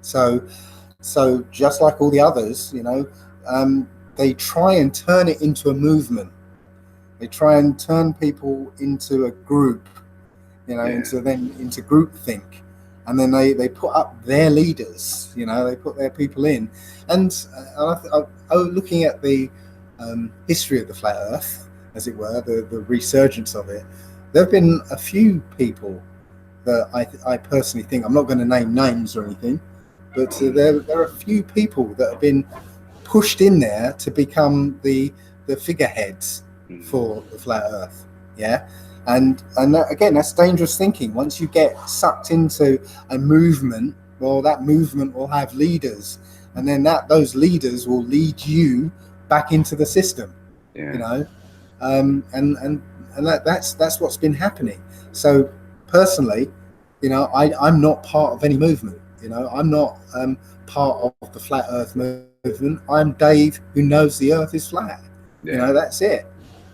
So just like all the others, they try and turn it into a movement. They try and turn people into a group, into groupthink, and then they put up their leaders. They put their people in, and looking at the history of the flat Earth, as it were, the resurgence of it, there have been a few people that I personally think, I'm not going to name names or anything, but there are a few people that have been pushed in there to become the figureheads for the flat Earth. Yeah. And that, again, that's dangerous thinking. Once you get sucked into a movement, well, that movement will have leaders, and then those leaders will lead you back into the system. Yeah. And that's what's been happening. So personally, I'm not part of any movement. I'm not part of the flat Earth movement. I'm Dave who knows the Earth is flat. Yeah. That's it.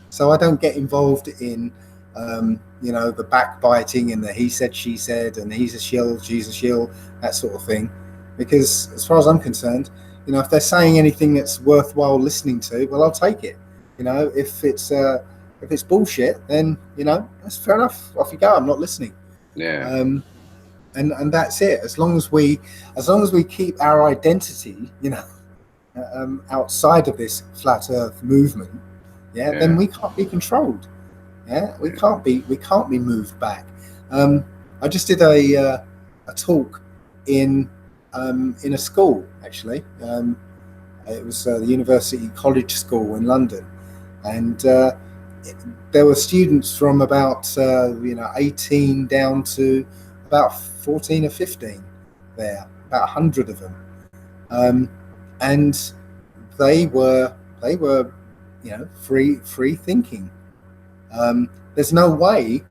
So I don't get involved in the backbiting and the he said, she said, and he's a shill, she's a shill, that sort of thing. Because as far as I'm concerned, if they're saying anything that's worthwhile listening to, well, I'll take it. If it's bullshit, then that's fair enough. Off you go. I'm not listening. Yeah. Um, and that's it. As long as we keep our identity, outside of this flat Earth movement, then Yeah. we can't be controlled. We can't be moved back. I just did a talk in in a school actually. It was the University College School in London, and it, there were students from about 18 down to about 14 or 15 there, about 100 of them, um, and they were free thinking. There's no way,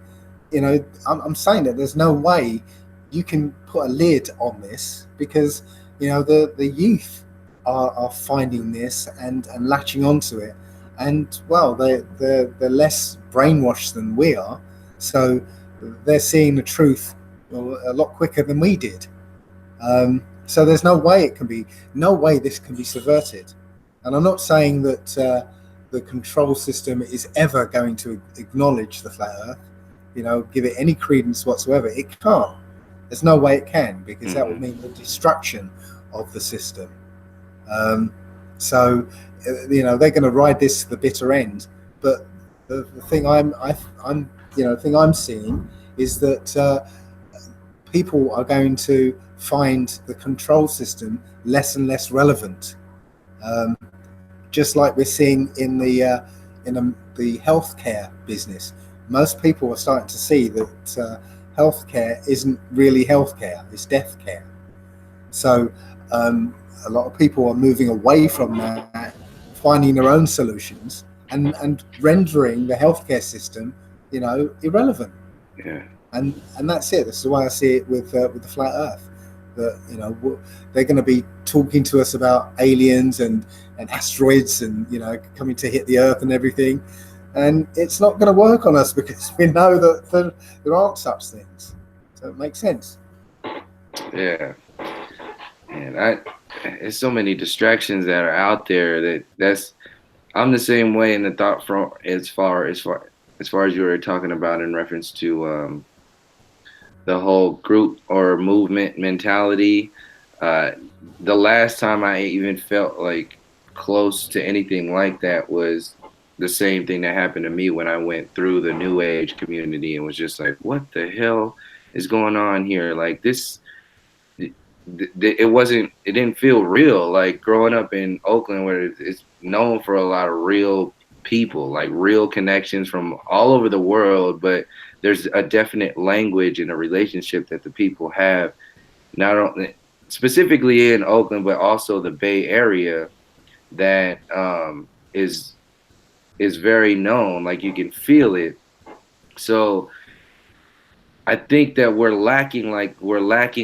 I'm saying that there's no way you can put a lid on this, because the youth are finding this and latching onto it, and well, they're less brainwashed than we are, so they're seeing the truth a lot quicker than we did. So there's no way this can be subverted. And I'm not saying that the control system is ever going to acknowledge the flat Earth, give it any credence whatsoever. It can't. There's no way it can, because that would mean the destruction of the system. Um, so they're going to ride this to the bitter end. But the thing I'm seeing is that people are going to find the control system less and less relevant. Um, just like we're seeing in the healthcare business, most people are starting to see that healthcare isn't really healthcare; it's death care. So a lot of people are moving away from that, finding their own solutions, and rendering the healthcare system, irrelevant. Yeah. And that's it. That's the way I see it with the flat Earth. That they're going to be talking to us about aliens and asteroids and coming to hit the Earth and everything, and it's not going to work on us because we know that there aren't such things. So it makes sense. Yeah. And there's so many distractions that are out there that's I'm the same way in the thought from as far as you were talking about in reference to the whole group or movement mentality. Uh, the last time I even felt like close to anything like that was the same thing that happened to me when I went through the New Age community and was just like, what the hell is going on here? Like this, it didn't feel real. Like growing up in Oakland, where it's known for a lot of real people, like real connections from all over the world, but there's a definite language and a relationship that the people have, not only specifically in Oakland, but also the Bay Area, that is very known. Like you can feel it. So I think that we're lacking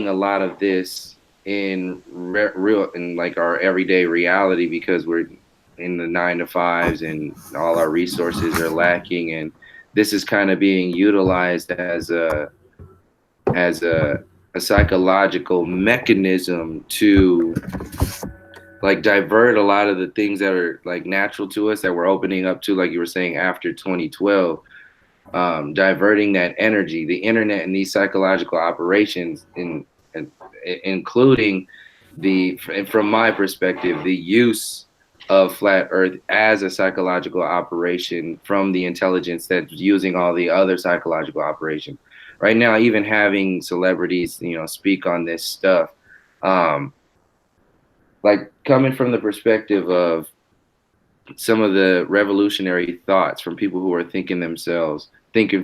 a lot of this in real in like our everyday reality, because we're in the 9 to 5s and all our resources are lacking, and this is kind of being utilized as a psychological mechanism to like divert a lot of the things that are like natural to us that we're opening up to, like you were saying, after 2012. Diverting that energy, the internet, and these psychological operations, in including from my perspective, the use of flat Earth as a psychological operation from the intelligence that's using all the other psychological operations. Right now, even having celebrities, speak on this stuff, um, like coming from the perspective of some of the revolutionary thoughts from people who are thinking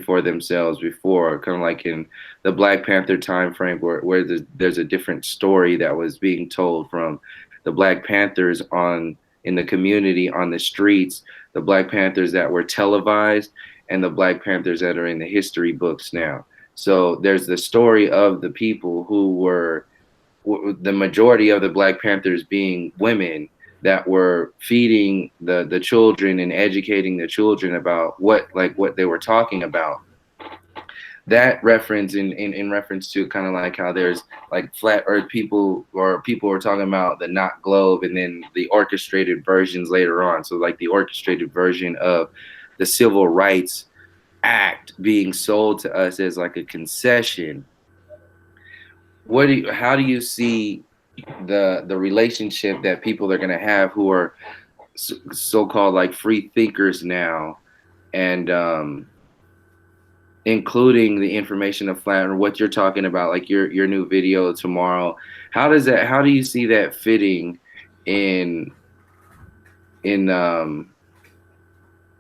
for themselves before, kind of like in the Black Panther time frame, where there's a different story that was being told from the Black Panthers on in the community on the streets, the Black Panthers that were televised and the Black Panthers that are in the history books now. So there's the story of the people who were the majority of the Black Panthers being women that were feeding the children and educating the children about what they were talking about. That reference in reference to kind of like how there's like flat earth people, or people were talking about the not globe, and then the orchestrated versions later on. So like the orchestrated version of the civil rights act being sold to us as like a concession. How do you see the relationship that people are going to have who are so-called like free thinkers now, and including the information of flat, or what you're talking about, like your new video tomorrow? How do you see that fitting in in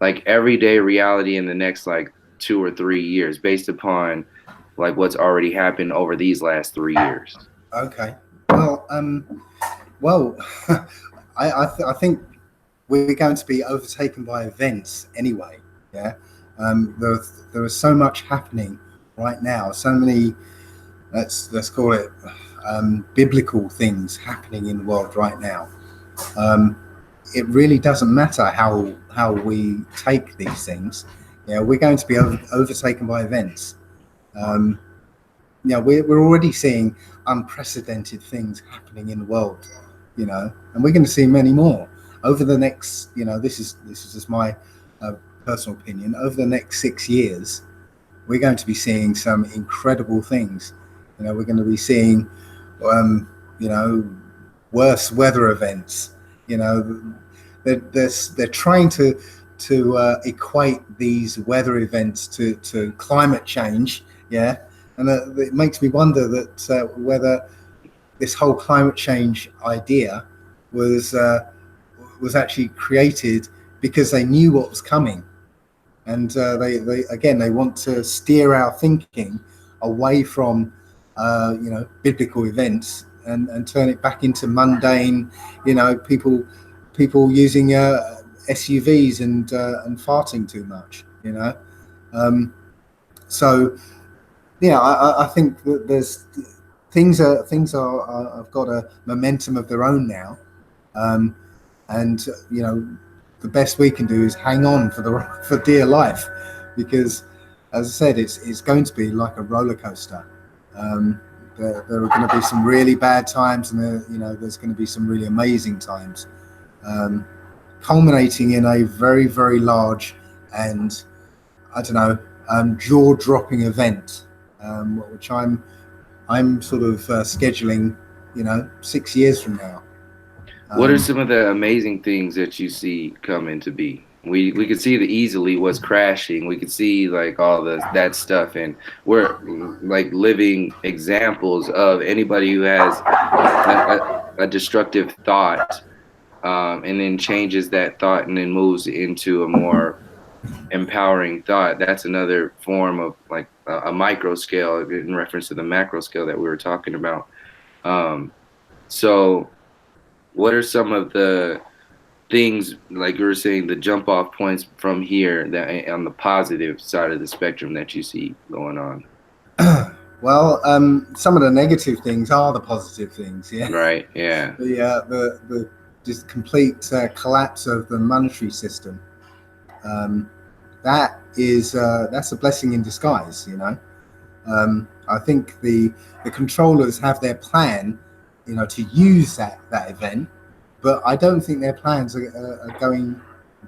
like everyday reality in the next like 2 or 3 years, based upon like what's already happened over these last 3 years? Okay. Well, I think we're going to be overtaken by events anyway. Yeah. There is so much happening right now. So many, let's call it biblical things happening in the world right now. It really doesn't matter how we take these things. Yeah, we're going to be overtaken by events. We're already seeing unprecedented things happening in the world, and we're going to see many more over the next. This is just my personal opinion. Over the next 6 years, we're going to be seeing some incredible things. We're going to be seeing, worse weather events. They're trying to equate these weather events to climate change. Yeah. And it makes me wonder that whether this whole climate change idea was actually created because they knew what was coming, and they want to steer our thinking away from biblical events and turn it back into mundane, people using SUVs and farting too much. So. Yeah, I think that there's things are have got a momentum of their own now, and the best we can do is hang on for dear life, because, as I said, it's going to be like a roller coaster. There are going to be some really bad times, and there's going to be some really amazing times, culminating in a very, very large and, I don't know, jaw-dropping event. Which I'm sort of scheduling, 6 years from now. What are some of the amazing things that you see coming to be? We could see the easily what's crashing. We could see like all that stuff, and we're like living examples of anybody who has a destructive thought, and then changes that thought and then moves into a more empowering thought. That's another form of like a micro scale in reference to the macro scale that we were talking about. So what are some of the things, like you were saying, the jump off points from here that on the positive side of the spectrum that you see going on? Well, some of the negative things are the positive things. Yeah. Right. Yeah. The just complete collapse of the monetary system. That's a blessing in disguise. I think the controllers have their plan, to use that event, but I don't think their plans are going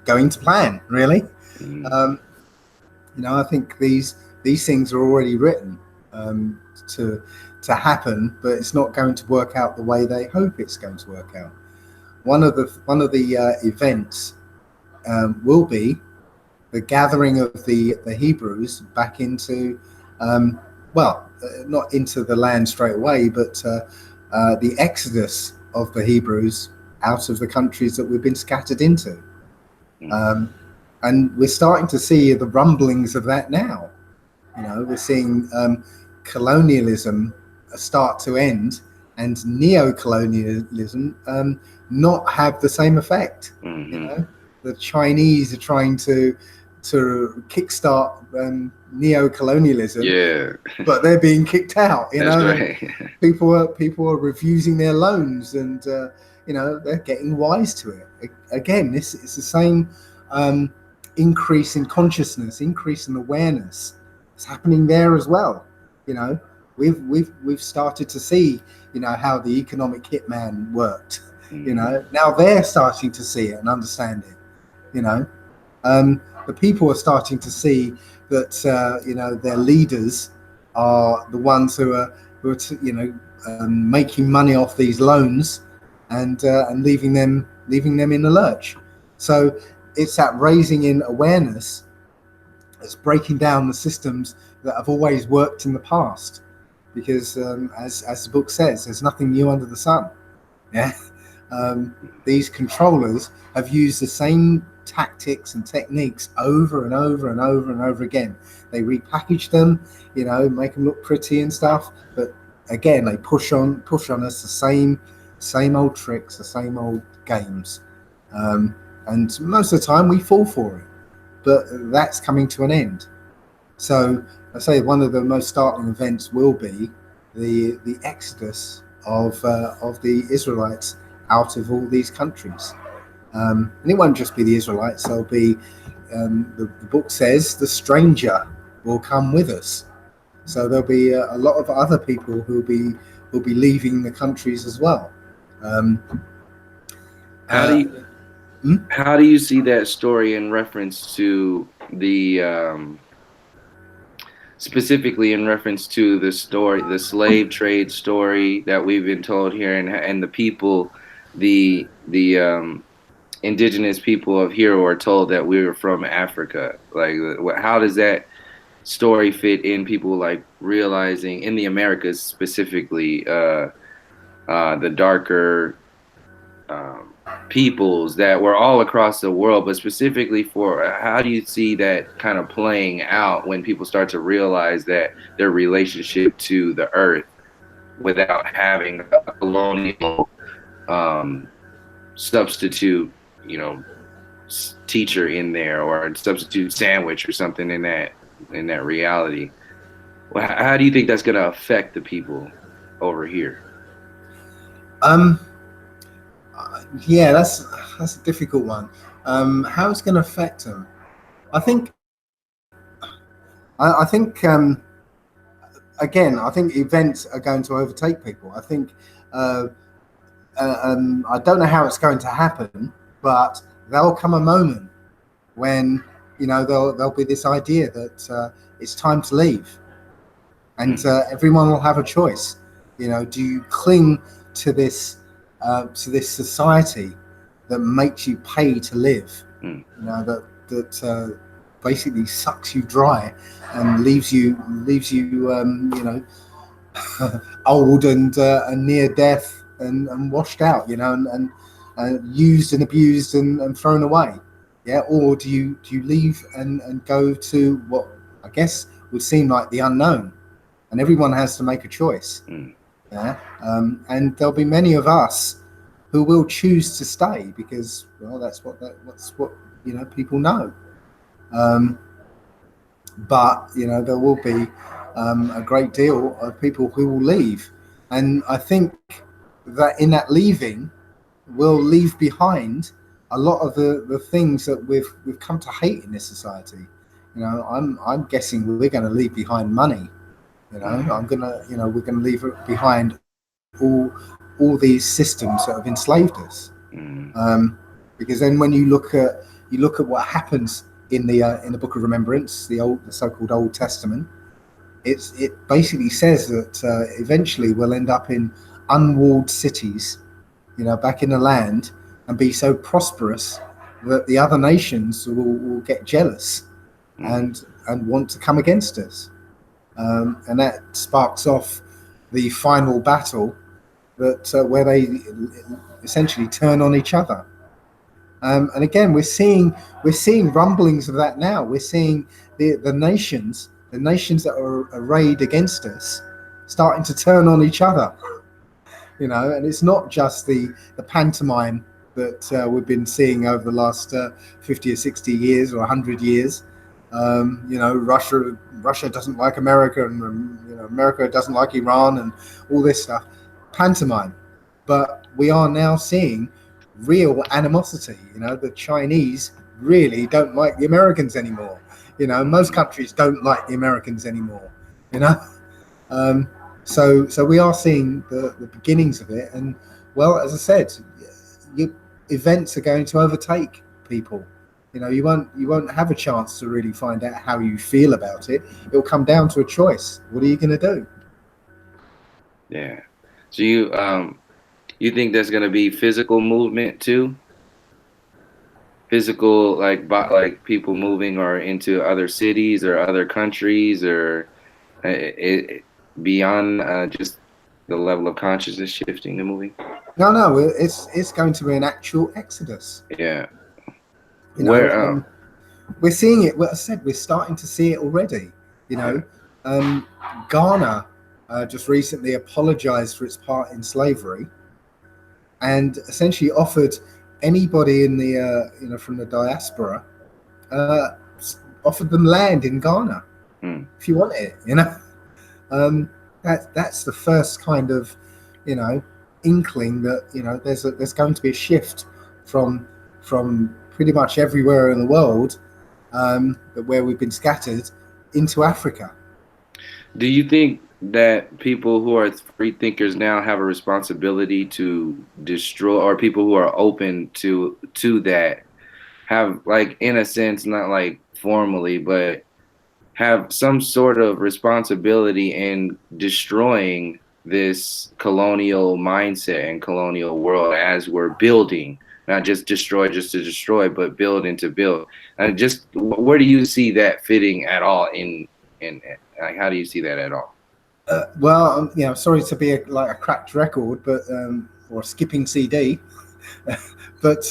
to plan, really. I think these things are already written to happen, but it's not going to work out the way they hope it's going to work out. One of the events will be the gathering of the Hebrews back into, not into the land straight away, but the exodus of the Hebrews out of the countries that we've been scattered into. And we're starting to see the rumblings of that now. We're seeing colonialism start to end, and neocolonialism not have the same effect. You Mm-hmm. know, the Chinese are trying to kickstart neocolonialism, Yeah, but they're being kicked out. You that's know, and right. people are refusing their loans, and they're getting wise to it. Again, this is the same increase in consciousness, increase in awareness. It's happening there as well. You know, we've started to see how the economic hitman worked. Mm-hmm. Now they're starting to see it and understand it. You know, the people are starting to see that their leaders are the ones who are making money off these loans and leaving them in the lurch. So it's that raising in awareness that's breaking down the systems that have always worked in the past, because as the book says, there's nothing new under the sun. Yeah. These controllers have used the same tactics and techniques over and over and over and over again. They repackage them, make them look pretty and stuff, but again, they push on us the same old tricks, the same old games, and most of the time we fall for it. But that's coming to an end. So I say one of the most startling events will be the exodus of the Israelites out of all these countries. And it won't just be the Israelites. There'll be the book says the stranger will come with us. So there'll be a lot of other people who'll be leaving the countries as well. Um, How do you how do you see that story in reference to the specifically in reference to the story, the slave trade story that we've been told here, and the people, the indigenous people of here are told that we were from Africa. Like, how does that story fit in people like realizing in the Americas specifically, the darker peoples that were all across the world, but specifically for how do you see that kind of playing out when people start to realize that their relationship to the earth without having a colonial substitute, teacher in there, or a substitute sandwich or something in that reality? Well, how do you think that's going to affect the people over here? um, yeah, that's a difficult one. How it's going to affect them? I think I think again, I think events are going to overtake people. I think I don't know how it's going to happen, but there'll come a moment when there'll be this idea that it's time to leave, and everyone will have a choice. Do you cling to this society that makes you pay to live? That basically sucks you dry and leaves you old and near death and washed out, and used and abused and thrown away. Yeah. Or do you leave and go to what I guess would seem like the unknown? And everyone has to make a choice. Yeah. And there'll be many of us who will choose to stay because, well, that's what people know. But there will be a great deal of people who will leave, and I think that in that leaving, we'll leave behind a lot of the things that we've come to hate in this society. I'm guessing we're going to leave behind money. We're going to leave behind all these systems that have enslaved us. Because then when you look at what happens in the Book of Remembrance, the so-called Old Testament, it basically says that eventually we'll end up in unwalled cities, back in the land, and be so prosperous that the other nations will get jealous and want to come against us, and that sparks off the final battle that where they essentially turn on each other. And again, we're seeing rumblings of that now. We're seeing the nations that are arrayed against us starting to turn on each other. And it's not just the pantomime that we've been seeing over the last 50 or 60 years or 100 years. Russia doesn't like America, and America doesn't like Iran, and all this stuff. Pantomime. But we are now seeing real animosity. The Chinese really don't like the Americans anymore. Most countries don't like the Americans anymore. You know, um, so we are seeing the beginnings of it, and well, as I said, events are going to overtake people. You won't have a chance to really find out how you feel about it. It'll come down to a choice. What are you going to do? Yeah. So you think there's gonna be physical movement too? Physical, like like people moving or into other cities or other countries, or beyond just the level of consciousness shifting the movie. No, it's going to be an actual exodus. Yeah. You know, Where? and we're seeing it. Well, I said we're starting to see it already. You Yeah. know, um, Ghana just recently apologized for its part in slavery, and essentially offered anybody in the from the diaspora, uh, offered them land in Ghana Mm, if you want it. Um, that's the first kind of you know inkling that there's going to be a shift from pretty much everywhere in the world, where we've been scattered, into Africa. do you think that people who are free thinkers now have a responsibility to destroy, or people who are open to that have, like, in a sense, not like formally, but have some sort of responsibility in destroying this colonial mindset and colonial world as we're building, not just destroy just to destroy, but build and to build. And just where do you see that fitting at all in like, how do you see that at all? Sorry to be like a cracked record, but or a skipping CD, but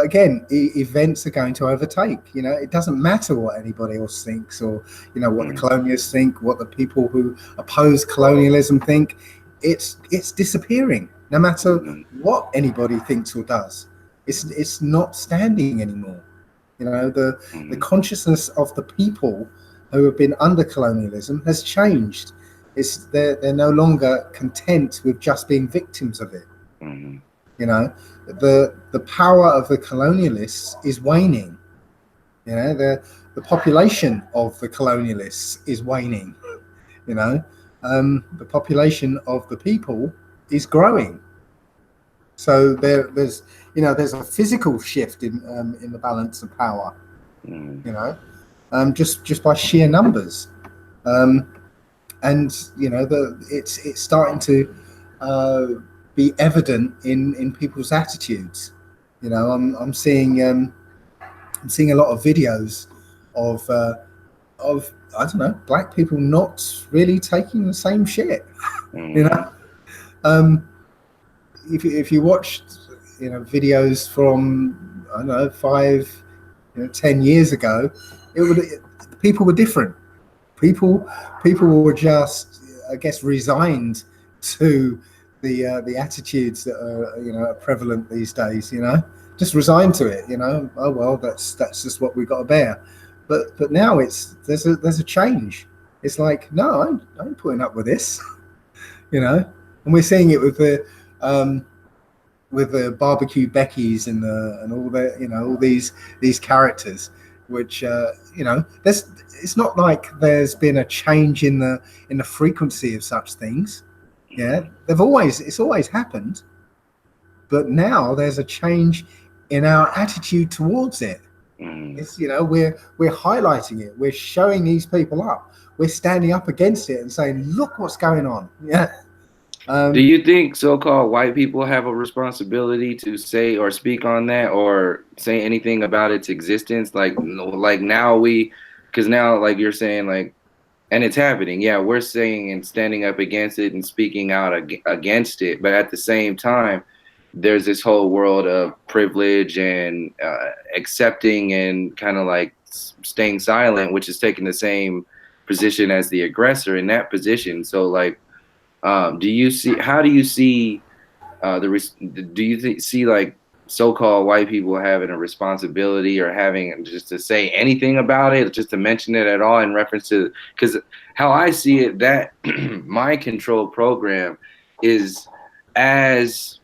again, events are going to overtake. It doesn't matter what anybody else thinks, or what the Mm, colonialists think, what the people who oppose colonialism think. It's disappearing, no matter mm, what anybody thinks or does. It's not standing anymore. The mm, consciousness of the people who have been under colonialism has changed. They're no longer content with just being victims of it. mm, You know, the power of the colonialists is waning. The population of the colonialists is waning. You know, the population of the people is growing. So there's a physical shift in the balance of power. mm, You know, just by sheer numbers. Um, and it's starting to uh, be evident in people's attitudes. I'm seeing a lot of videos of I don't know, black people not really taking the same shit. you mm, know um, if you watched videos from I don't know 5 10 years ago, people were different. People were just, I guess, resigned to the attitudes that are prevalent these days. Just resigned to it. Oh well, that's just what we got to bear. But now there's a change. It's like, no, I ain't putting up with this. And we're seeing it with the barbecue Beckys and all the all these characters, which there's it's not like there's been a change in the frequency of such things. Yeah, mm, it's always happened, but now there's a change in our attitude towards it. mm. It's we're highlighting it, we're showing these people up, we're standing up against it and saying, look what's going on. Yeah. Do um you think so-called white people have a responsibility to say or speak on that, or say anything about its existence? Like, like now because now, like you're saying, like, and it's happening. Yeah, we're saying and standing up against it and speaking out against it, but at the same time, there's this whole world of privilege and accepting and kind of like staying silent, which is taking the same position as the aggressor in that position. So, like, do you see? How do you see? do you see like so-called white people having a responsibility or having just to say anything about it, just to mention it at all in reference to, because how I see it, that mind control program is as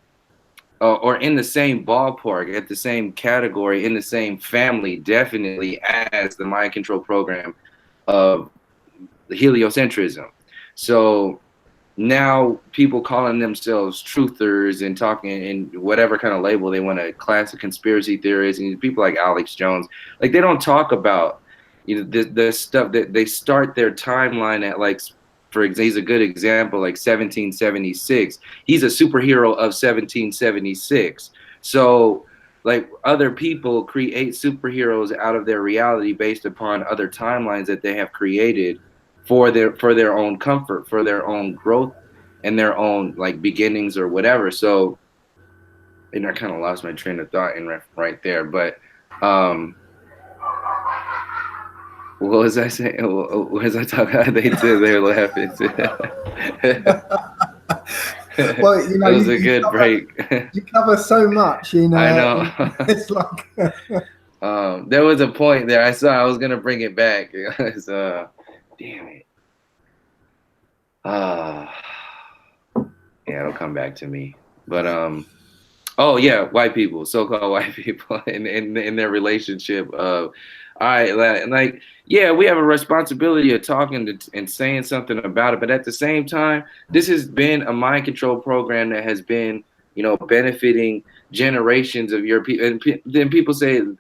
or in the same ballpark, at the same category, in the same family, definitely, as the mind control program of heliocentrism. So now people calling themselves truthers and talking in whatever kind of label they want to class of conspiracy theorists, and people like Alex Jones, like they don't talk about, you know, the stuff that they start their timeline at, like, for example, he's a good example, like 1776. He's a superhero of 1776. So like other people create superheroes out of their reality based upon other timelines that they have created for their own comfort, for their own growth, and their own like beginnings or whatever. So, and I kind of lost my train of thought in right there, but what was I saying? What was I talking? They're laughing. Well, you know, That was a good break. You cover so much, you know. I know. It's like there was a point there. I was gonna bring it back. It's, damn it. Yeah, it'll come back to me. But oh yeah, white people, so-called white people, in their relationship of, all right, like yeah, we have a responsibility of talking to, and saying something about it, but at the same time, this has been a mind control program that has been, you know, benefiting generations of your people. And then people say, and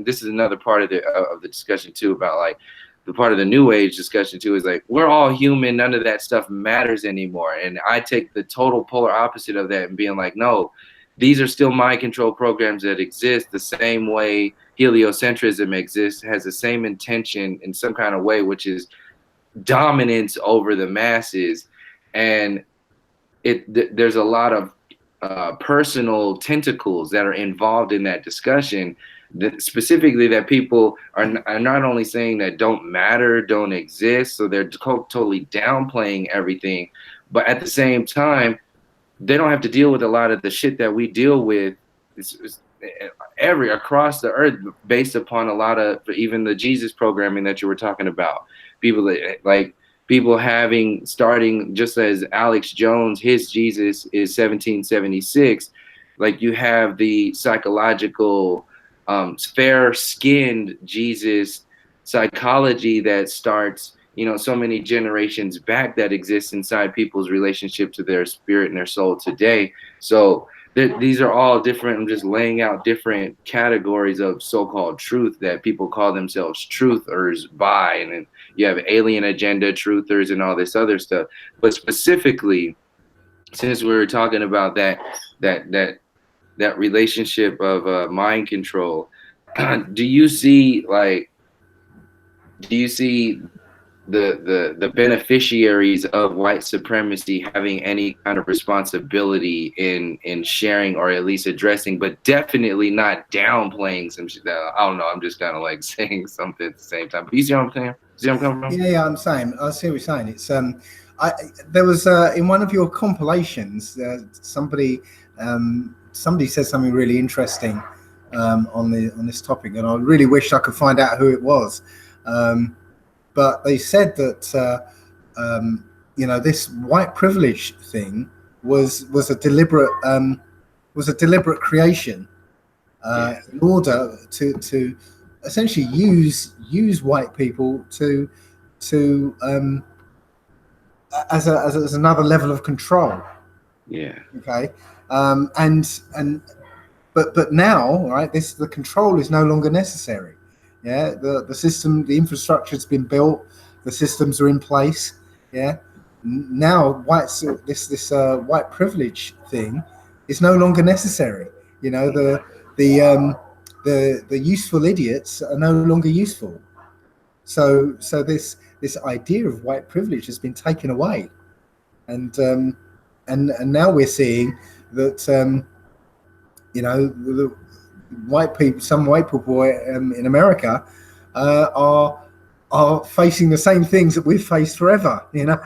this is another part of the discussion too, about like the part of the new age discussion too, is like we're all human, none of that stuff matters anymore. And I take the total polar opposite of that and being like, no, these are still mind control programs that exist the same way heliocentrism exists, has the same intention in some kind of way, which is dominance over the masses. And there's a lot of personal tentacles that are involved in that discussion, that specifically that people are not only saying that don't matter, don't exist, so they're totally downplaying everything, but at the same time, they don't have to deal with a lot of the shit that we deal with across the earth, based upon a lot of even the Jesus programming that you were talking about. People like people starting just as Alex Jones, his Jesus is 1776. Like you have the psychological, fair-skinned Jesus psychology that starts, you know, so many generations back, that exists inside people's relationship to their spirit and their soul today. So these are all different. I'm just laying out different categories of so-called truth that people call themselves truthers by, and then you have alien agenda truthers and all this other stuff. But specifically, since we were talking about that relationship of mind control, do you see the beneficiaries of white supremacy having any kind of responsibility in sharing, or at least addressing, but definitely not downplaying some shit? I don't know, I'm just kind of like saying something at the same time, but you see what I'm saying? See what I'm coming from? yeah, I'm saying, I see what you're saying. It's there was in one of your compilations, somebody said something really interesting on this topic, and I really wished I could find out who it was. But they said that you know, this white privilege thing was a deliberate creation in order to essentially use white people to as another level of control. Yeah. Okay. But now, right, the control is no longer necessary. Yeah, the system, the infrastructure has been built, the systems are in place. Yeah, now this white privilege thing is no longer necessary. You know, the useful idiots are no longer useful. So this idea of white privilege has been taken away, and now we're seeing that you know, the white people, some white people in America are facing the same things that we've faced forever, you know.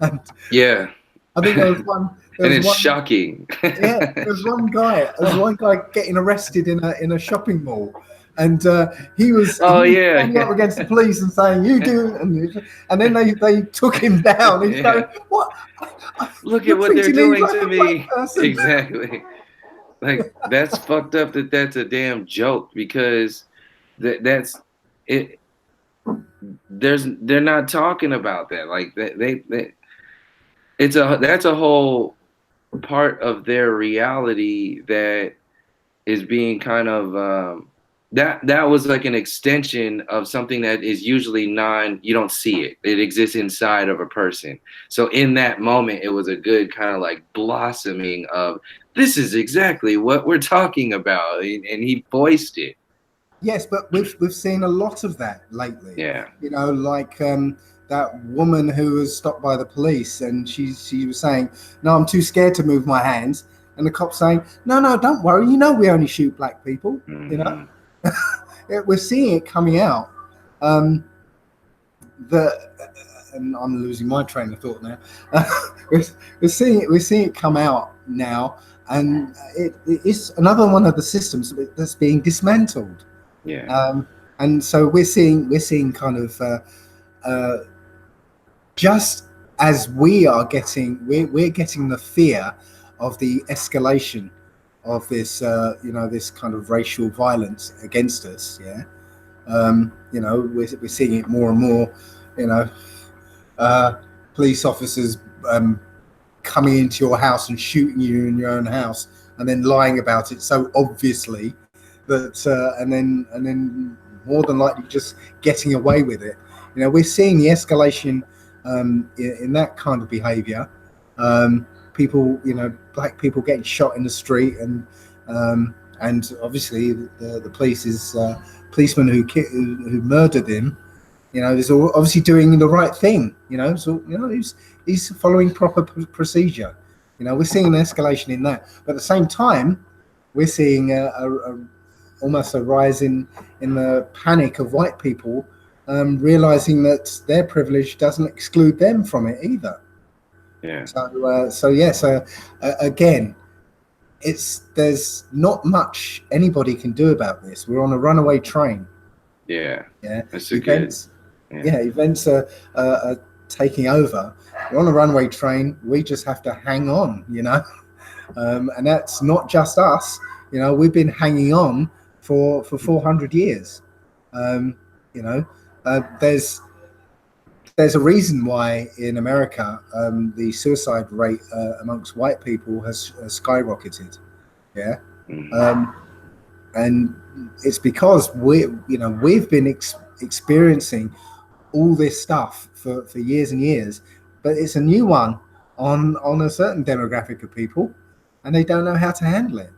And yeah, I think there was one. There And was it's one. shocking. Yeah, there's one guy. There's one guy getting arrested in a shopping mall, and he Oh was yeah, standing up yeah. against the police and saying, "You do," and then they took him down. He's going, Yeah. "What? Look at You're what they're treating me doing like to a black me. person." Exactly. Like that's fucked up that that's a damn joke because that's it. They're not talking about that. Like they it's a that's a whole part of their reality that is being kind of that was like an extension of something that is usually you don't see it exists inside of a person. So in that moment it was a good kind of like blossoming of this is exactly what we're talking about, and he voiced it. Yes, but we've seen a lot of that lately. Yeah. You know, like that woman who was stopped by the police, and she was saying, "No, I'm too scared to move my hands," and the cop saying, "No, no, don't worry. You know, we only shoot black people." You know, Hmm. we're seeing it coming out. Um, the and I'm losing my train of thought now. we're, we're seeing it come out now, and it's another one of the systems that's being dismantled. Yeah. Um, and so we're seeing kind of uh, just as we're getting the fear of the escalation of this this kind of racial violence against us. Yeah, we're seeing it more and more. You know, uh, police officers coming into your house and shooting you in your own house, and then lying about it so obviously that, and then more than likely just getting away with it. You know, we're seeing the escalation in that kind of behaviour. People, black people getting shot in the street, and obviously the policeman who murdered him, is obviously doing the right thing. So he's following proper procedure. We're seeing an escalation in that, but at the same time, we're seeing almost a rise in the panic of white people, realizing that their privilege doesn't exclude them from it either. Yeah. So yes, again, there's not much anybody can do about this. We're on a runaway train. Yeah. Yeah, That's a good. events. Yeah. Yeah, events are taking over. We're on a runaway train. We just have to hang on, and that's not just us. We've been hanging on for 400 years. Um, you know, there's a reason why in America the suicide rate amongst white people has skyrocketed. Yeah, Hmm. um, and it's because we've been experiencing all this stuff for years and years, but it's a new one on a certain demographic of people, and they don't know how to handle it.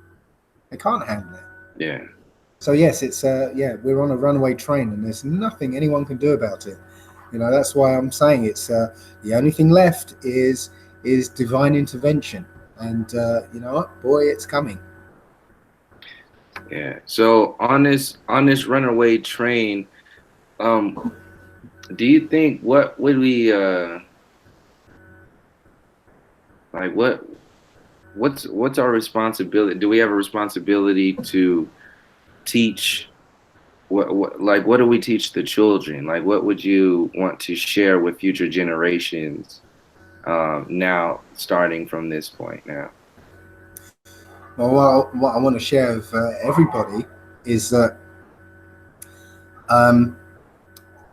They can't handle it. Yeah. So yes, it's we're on a runaway train, and there's nothing anyone can do about it. That's why I'm saying it's the only thing left is divine intervention, and you know what, boy, it's coming. Yeah. So on this runaway train, um, do you think what would we like what's our responsibility? Do we have a responsibility to teach what do we teach the children? Like what would you want to share with future generations now starting from this point now? Well, what I want to share with everybody is that um,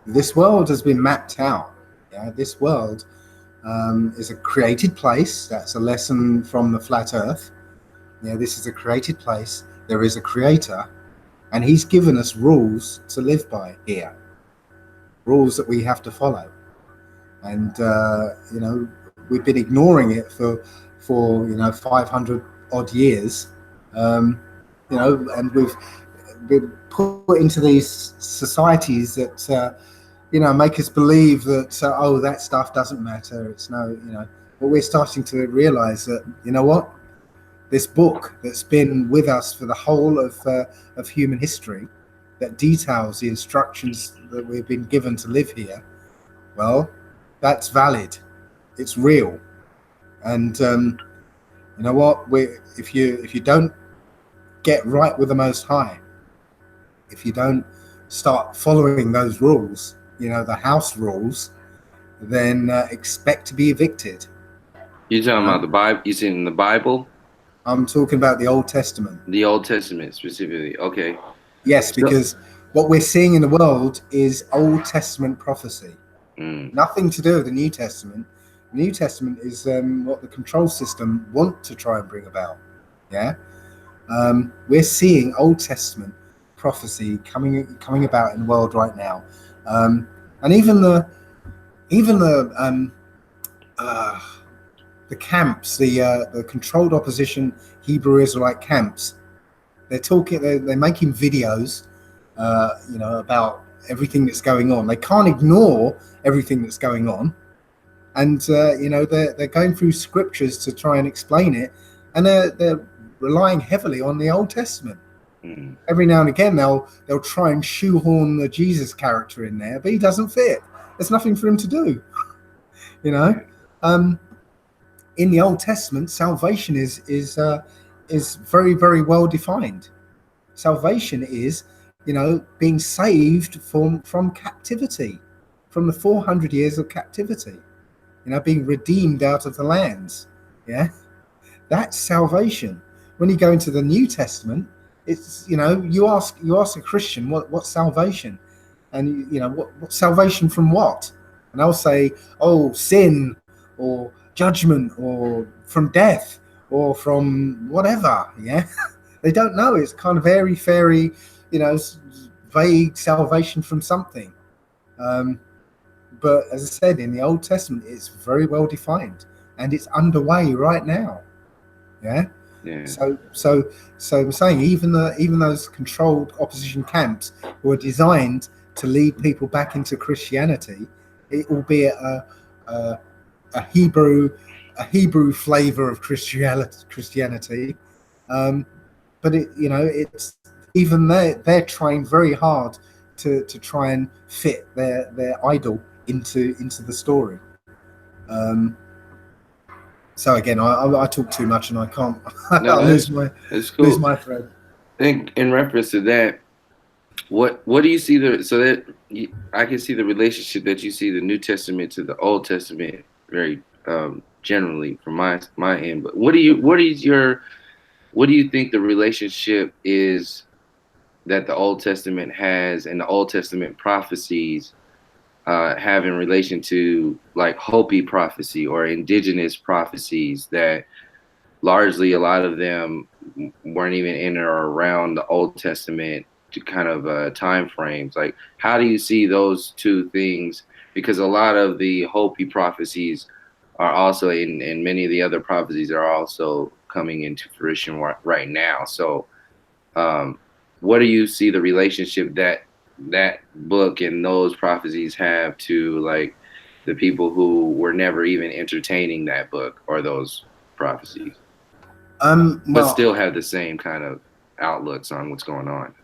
this world has been mapped out. Yeah, this world is a created place. That's a lesson from the flat Earth. Yeah, this is a created place. There is a creator, and he's given us rules to live by here, rules that we have to follow. And we've been ignoring it for 500 odd years. And we've been put into these societies that make us believe that that stuff doesn't matter. It's but we're starting to realize that what, this book that's been with us for the whole of human history, that details the instructions that we've been given to live here, well, that's valid. It's real. And you know what? If you don't get right with the Most High, if you don't start following those rules, the house rules, then expect to be evicted. You're talking Uh, about the Bible? You said in the Bible, I'm talking about the Old Testament. the Old Testament specifically. Okay. Yes, So, because what we're seeing in the world is Old Testament prophecy. mm, Nothing to do with the New Testament. The New Testament is what the control system want to try and bring about. Yeah, we're seeing Old Testament prophecy coming about in the world right now, and even uh, the camps, the controlled opposition Hebrew Israelite camps. They're making videos, about everything that's going on. They can't ignore everything that's going on, and they're going through scriptures to try and explain it, and they're relying heavily on the Old Testament. mm, Every now and again, they'll try and shoehorn the Jesus character in there, but he doesn't fit. There's nothing for him to do, you know. yeah, Um, in the Old Testament, salvation is very, very well defined. Salvation is, being saved from captivity, from the 400 years of captivity. Being redeemed out of the lands. Yeah, that's salvation. When you go into the New Testament, it's you ask a Christian what's salvation, and what salvation from what, and they'll say, oh, sin or judgment or from death or from whatever. Yeah, they don't know. It's kind of airy fairy, vague salvation from something. Um, but as I said, in the Old Testament, it's very well defined, and it's underway right now. Yeah. yeah, So I'm saying even those controlled opposition camps were designed to lead people back into Christianity, albeit a, a Hebrew a Hebrew flavor of Christianity. Um, but it's even they're trying very hard to try and fit their idol into the story. Um, so again, I talk too much and I can't. no, I that's lose cool. my thread. In reference to that, what do you see I can see the relationship that you see the New Testament to the Old Testament very generally from my end. But what do you think the relationship is that the Old Testament has and the Old Testament prophecies have in relation to like Hopi prophecy or indigenous prophecies that largely a lot of them weren't even in or around the Old Testament to kind of time frames. Like, how do you see those two things? Because a lot of the Hopi prophecies are also and many of the other prophecies are also coming into fruition right now. So, um, what do you see the relationship that book and those prophecies have to like the people who were never even entertaining that book or those prophecies, but Well, still have the same kind of outlooks on what's going on?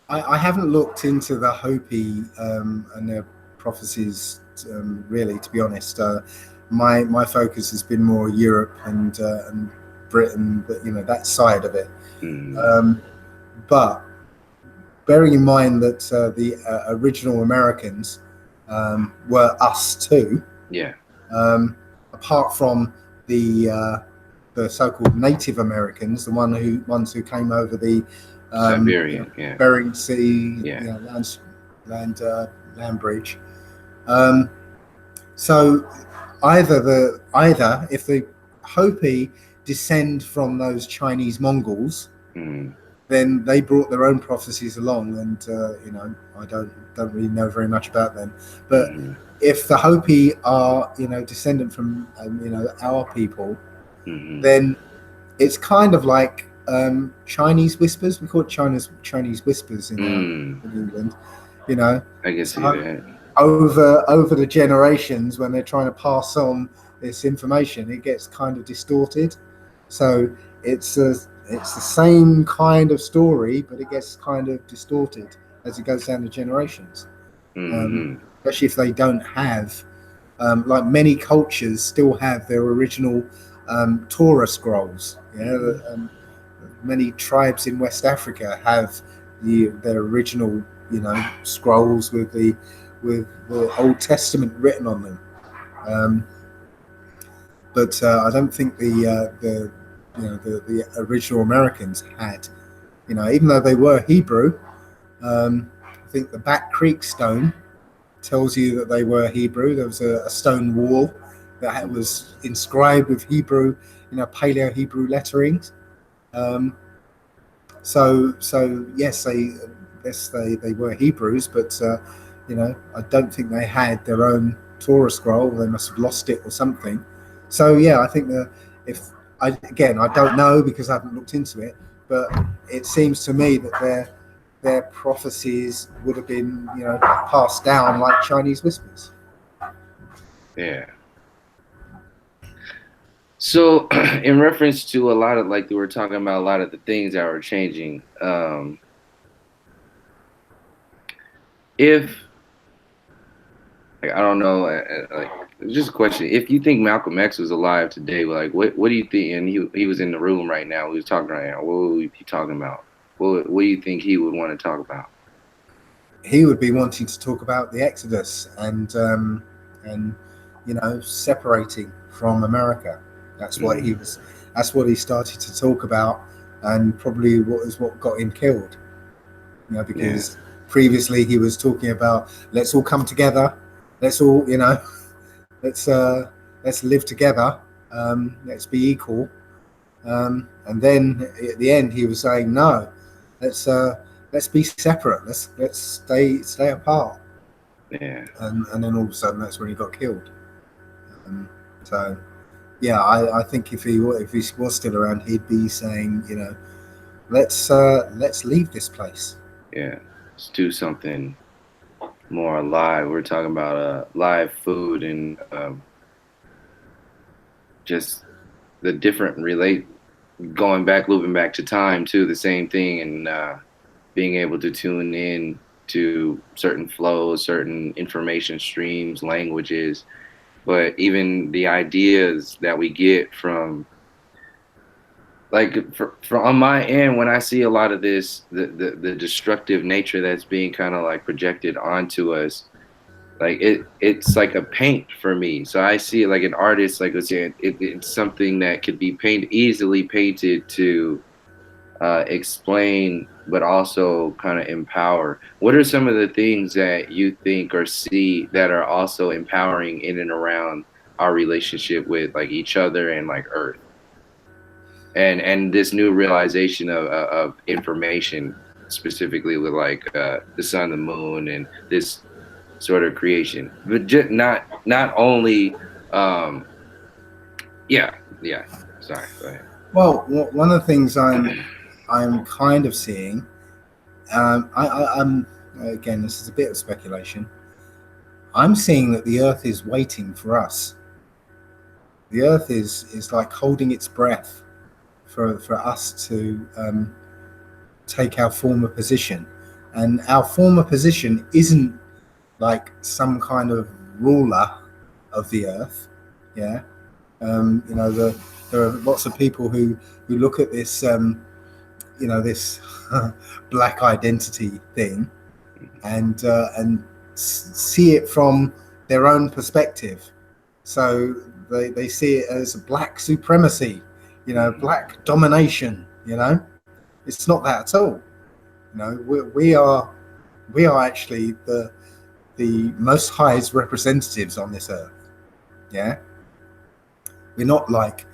I haven't looked into the Hopi and their prophecies really, to be honest. My focus has been more Europe and Britain, but that side of it. Mm, Um, but bearing in mind that the original Americans were us too, yeah, um, apart from the so-called Native Americans, the ones who came over the Siberian, yeah, Bering Sea, yeah, land land bridge. Um, so either if the Hopi descend from those Chinese Mongols, mm, then they brought their own prophecies along, and I don't really know very much about them. But mm, if the Hopi are descendant from our people, mm, then it's kind of like Chinese whispers. We call it Chinese whispers mm. in England. You know, I can see so that. over the generations, when they're trying to pass on this information, it gets kind of distorted. So it's the same kind of story, but it gets kind of distorted as it goes down the generations. Mm-hmm. Especially if they don't have, like many cultures, still have their original Torah scrolls. Many tribes in West Africa have their original, scrolls with the Old Testament written on them. But I don't think the original Americans had. Even though they were Hebrew, I think the Back Creek stone tells you that they were Hebrew. There was a stone wall that was inscribed with Hebrew, Paleo Hebrew letterings. So yes, they were Hebrews, but I don't think they had their own Torah scroll. They must have lost it or something. So yeah, I think that I don't know because I haven't looked into it, but it seems to me that their prophecies would have been passed down like Chinese whispers. Yeah. So, in reference to a lot of, like we were talking about, a lot of the things that were changing, if, like, I don't know, like, just a question: if you think Malcolm X was alive today, like, what do you think? And he was in the room right now. We was talking right now. What would we be talking about? What do you think he would want to talk about? He would be wanting to talk about the Exodus and separating from America. That's what he was. That's what he started to talk about, and probably what got him killed. Because previously he was talking about let's all come together, let's all let's live together, let's be equal, and then at the end he was saying no, let's be separate, let's stay apart. Yeah. And then all of a sudden that's when he got killed. So yeah, I think if he was still around, he'd be saying, let's leave this place. Yeah, let's do something more alive. We're talking about live food and just the different looping back to time too, the same thing, and being able to tune in to certain flows, certain information streams, languages, but even the ideas that we get from, like, for on my end, when I see a lot of this, the destructive nature that's being kind of like projected onto us, like it's like a paint for me. So I see it like an artist, like I was saying, it's something that could be easily painted to explain, but also kind of empower. What are some of the things that you think or see that are also empowering in and around our relationship with, like, each other and, like, Earth, and this new realization of information, specifically with, like, the sun, the moon, and this sort of creation, but just not only yeah, sorry, go ahead. Well, one of the things I'm kind of seeing, I'm again, this is a bit of speculation. I'm seeing that the Earth is waiting for us. The Earth is like holding its breath for us to take our former position, and our former position isn't like some kind of ruler of the Earth. Yeah, there are lots of people who look at this this black identity thing and see it from their own perspective. So they see it as black supremacy, black domination. It's not that at all. We are actually the most highest representatives on this earth. Yeah, we're not like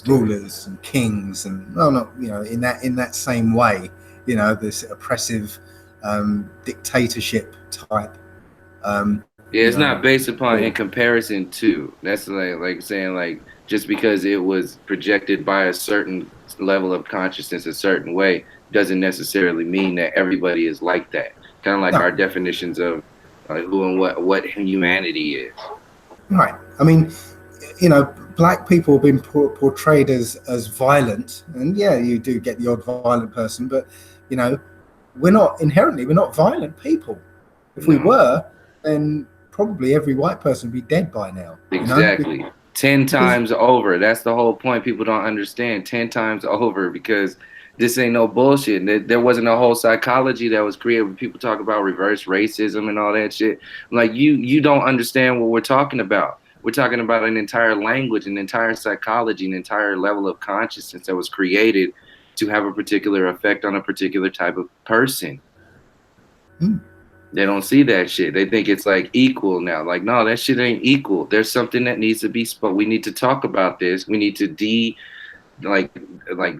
rulers and kings, and not in that same way. This oppressive dictatorship type. Yeah, it's not based upon in comparison to. That's like saying, like, just because it was projected by a certain level of consciousness a certain way doesn't necessarily mean that everybody is like that. Kind of like our definitions of who and what humanity is. Right. I mean, black people have been portrayed as violent, and yeah, you do get the odd violent person, but we're not violent people. If we were, then probably every white person would be dead by now. Exactly. 10 because times over. That's the whole point. People don't understand. 10 times over, because this ain't no bullshit. There wasn't a whole psychology that was created when people talk about reverse racism and all that shit. Like, you don't understand what we're talking about. We're talking about an entire language, an entire psychology, an entire level of consciousness that was created to have a particular effect on a particular type of person. mm, They don't see that shit. They think it's like equal now. Like, no, that shit ain't equal. There's something that needs to be spoke. We need to talk about this. We need to like like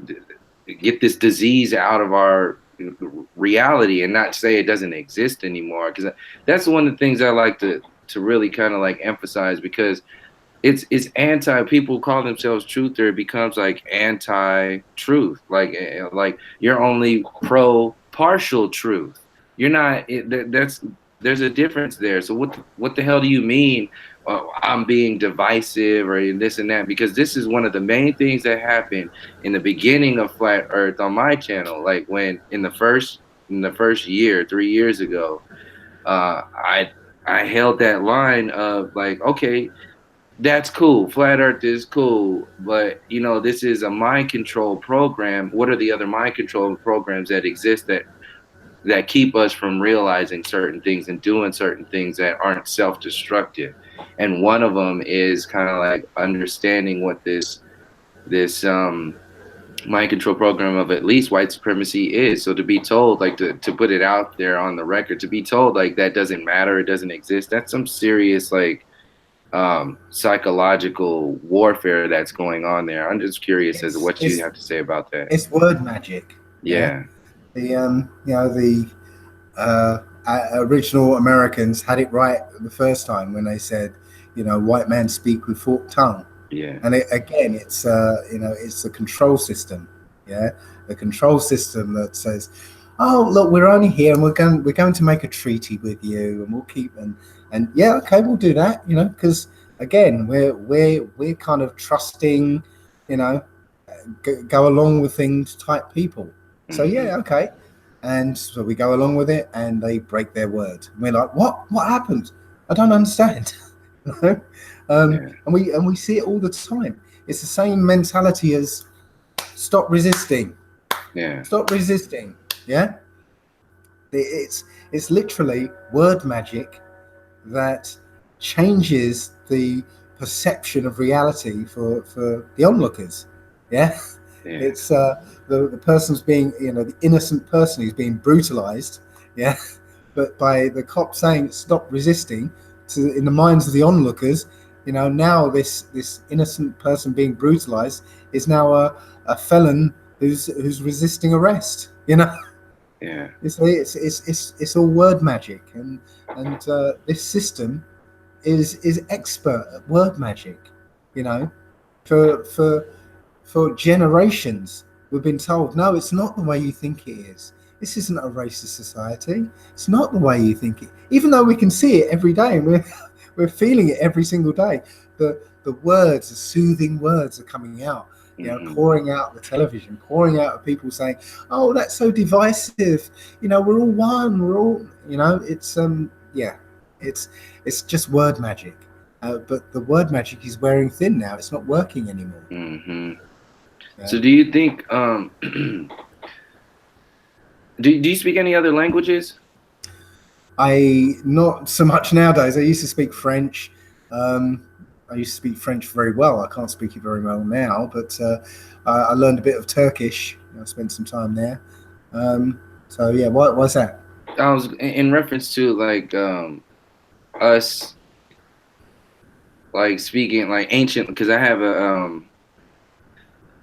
get this disease out of our reality and not say it doesn't exist anymore. Because that's one of the things I like to really kind of like emphasize, because it's anti, people call themselves truther, it becomes like anti-truth, like you're only pro partial truth. You're not that's there's a difference there. So what the hell do you mean, I'm being divisive or this and that? Because this is one of the main things that happened in the beginning of Flat Earth on my channel. Like, when in the first year, 3 years ago, uh i I held that line of like, okay, that's cool. Flat Earth is cool, but this is a mind control program. What are the other mind control programs that exist that keep us from realizing certain things and doing certain things that aren't self-destructive? And one of them is kind of like understanding what this mind control program of at least white supremacy is. So to be told, like, to put it out there on the record, to be told like that doesn't matter, it doesn't exist, that's some serious like psychological warfare that's going on there. I'm just curious as to it's what you have to say about that. it's word magic. Yeah, Yeah, the original Americans had it right the first time when they said, white men speak with forked tongue. yeah, And again, it's the control system. Yeah, the control system that says, oh, look, we're only here and we're going to make a treaty with you, and we'll keep and yeah, okay, we'll do that. Because again, we're kind of trusting, you know go along with things type people. So hmm, yeah, okay. And so we go along with it, and they break their word. And we're like, what happened? I don't understand. yeah, And we see it all the time. It's the same mentality as stop resisting, yeah, stop resisting. Yeah, it's literally word magic that changes the perception of reality for the onlookers. Yeah, yeah, it's the person's being, the innocent person who's being brutalized. Yeah, but by the cop saying stop resisting, in the minds of the onlookers, now this innocent person being brutalized is now a felon who's resisting arrest. yeah, It's all word magic, and this system is expert at word magic. You know, for for for generations, we've been told, no, it's not the way you think it is. This isn't a racist society. It's not the way you think it. Even though we can see it every day, and we're feeling it every single day. The words, the soothing words, are coming out. hmm, Pouring out the television, pouring out of people saying, "Oh, that's so divisive." We're all one. We're all. It's yeah, it's it's just word magic. But the word magic is wearing thin now. It's not working anymore. hmm. Yeah. So do you think do you speak any other languages? I not so much nowadays. I used to speak French. I used to speak French very well. I can't speak it very well now, but I learned a bit of Turkish. I spent some time there. So yeah, why's that? I was in reference to like us like speaking like ancient, because I have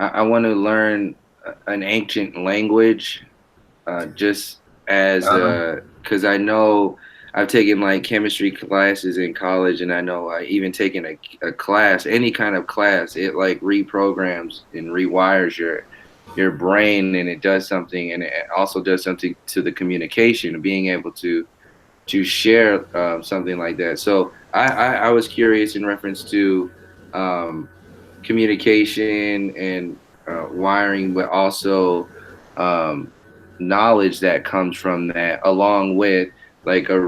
I want to learn an ancient language, just as Uh, because I know I've taken like chemistry classes in college, and I know I even taken a class, any kind of class, it like reprograms and rewires your brain, and it does something, and it also does something to the communication of being able to share something like that. So I was curious in reference to um, communication and wiring, but also um, knowledge that comes from that, along with like a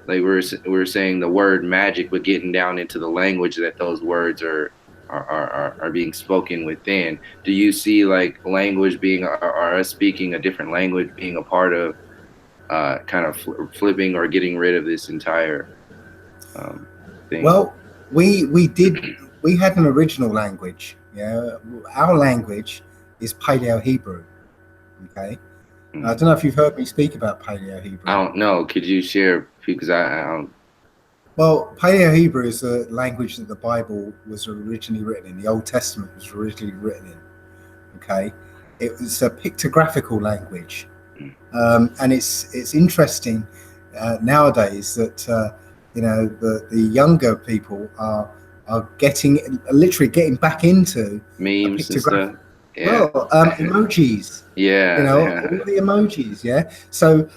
like we are saying the word magic, but getting down into the language that those words are being spoken within. Do you see like language being or us speaking a different language being a part of kind of flipping or getting rid of this entire um, thing? Well, we had an original language. Yeah, our language is Paleo Hebrew. Okay, I don't Mm. know if you've heard me speak about Paleo I Hebrew. don't know. Could you share because I don't. Well, Paleo Hebrew is a language that the Bible was originally written in. The Old Testament was originally written in. Okay, it was a pictographical language, Mm. and it's interesting nowadays that the younger people are getting literally getting back into a Memes and pictograph. stuff. Yeah. Well, emojis, Yeah. all the emojis, yeah. So,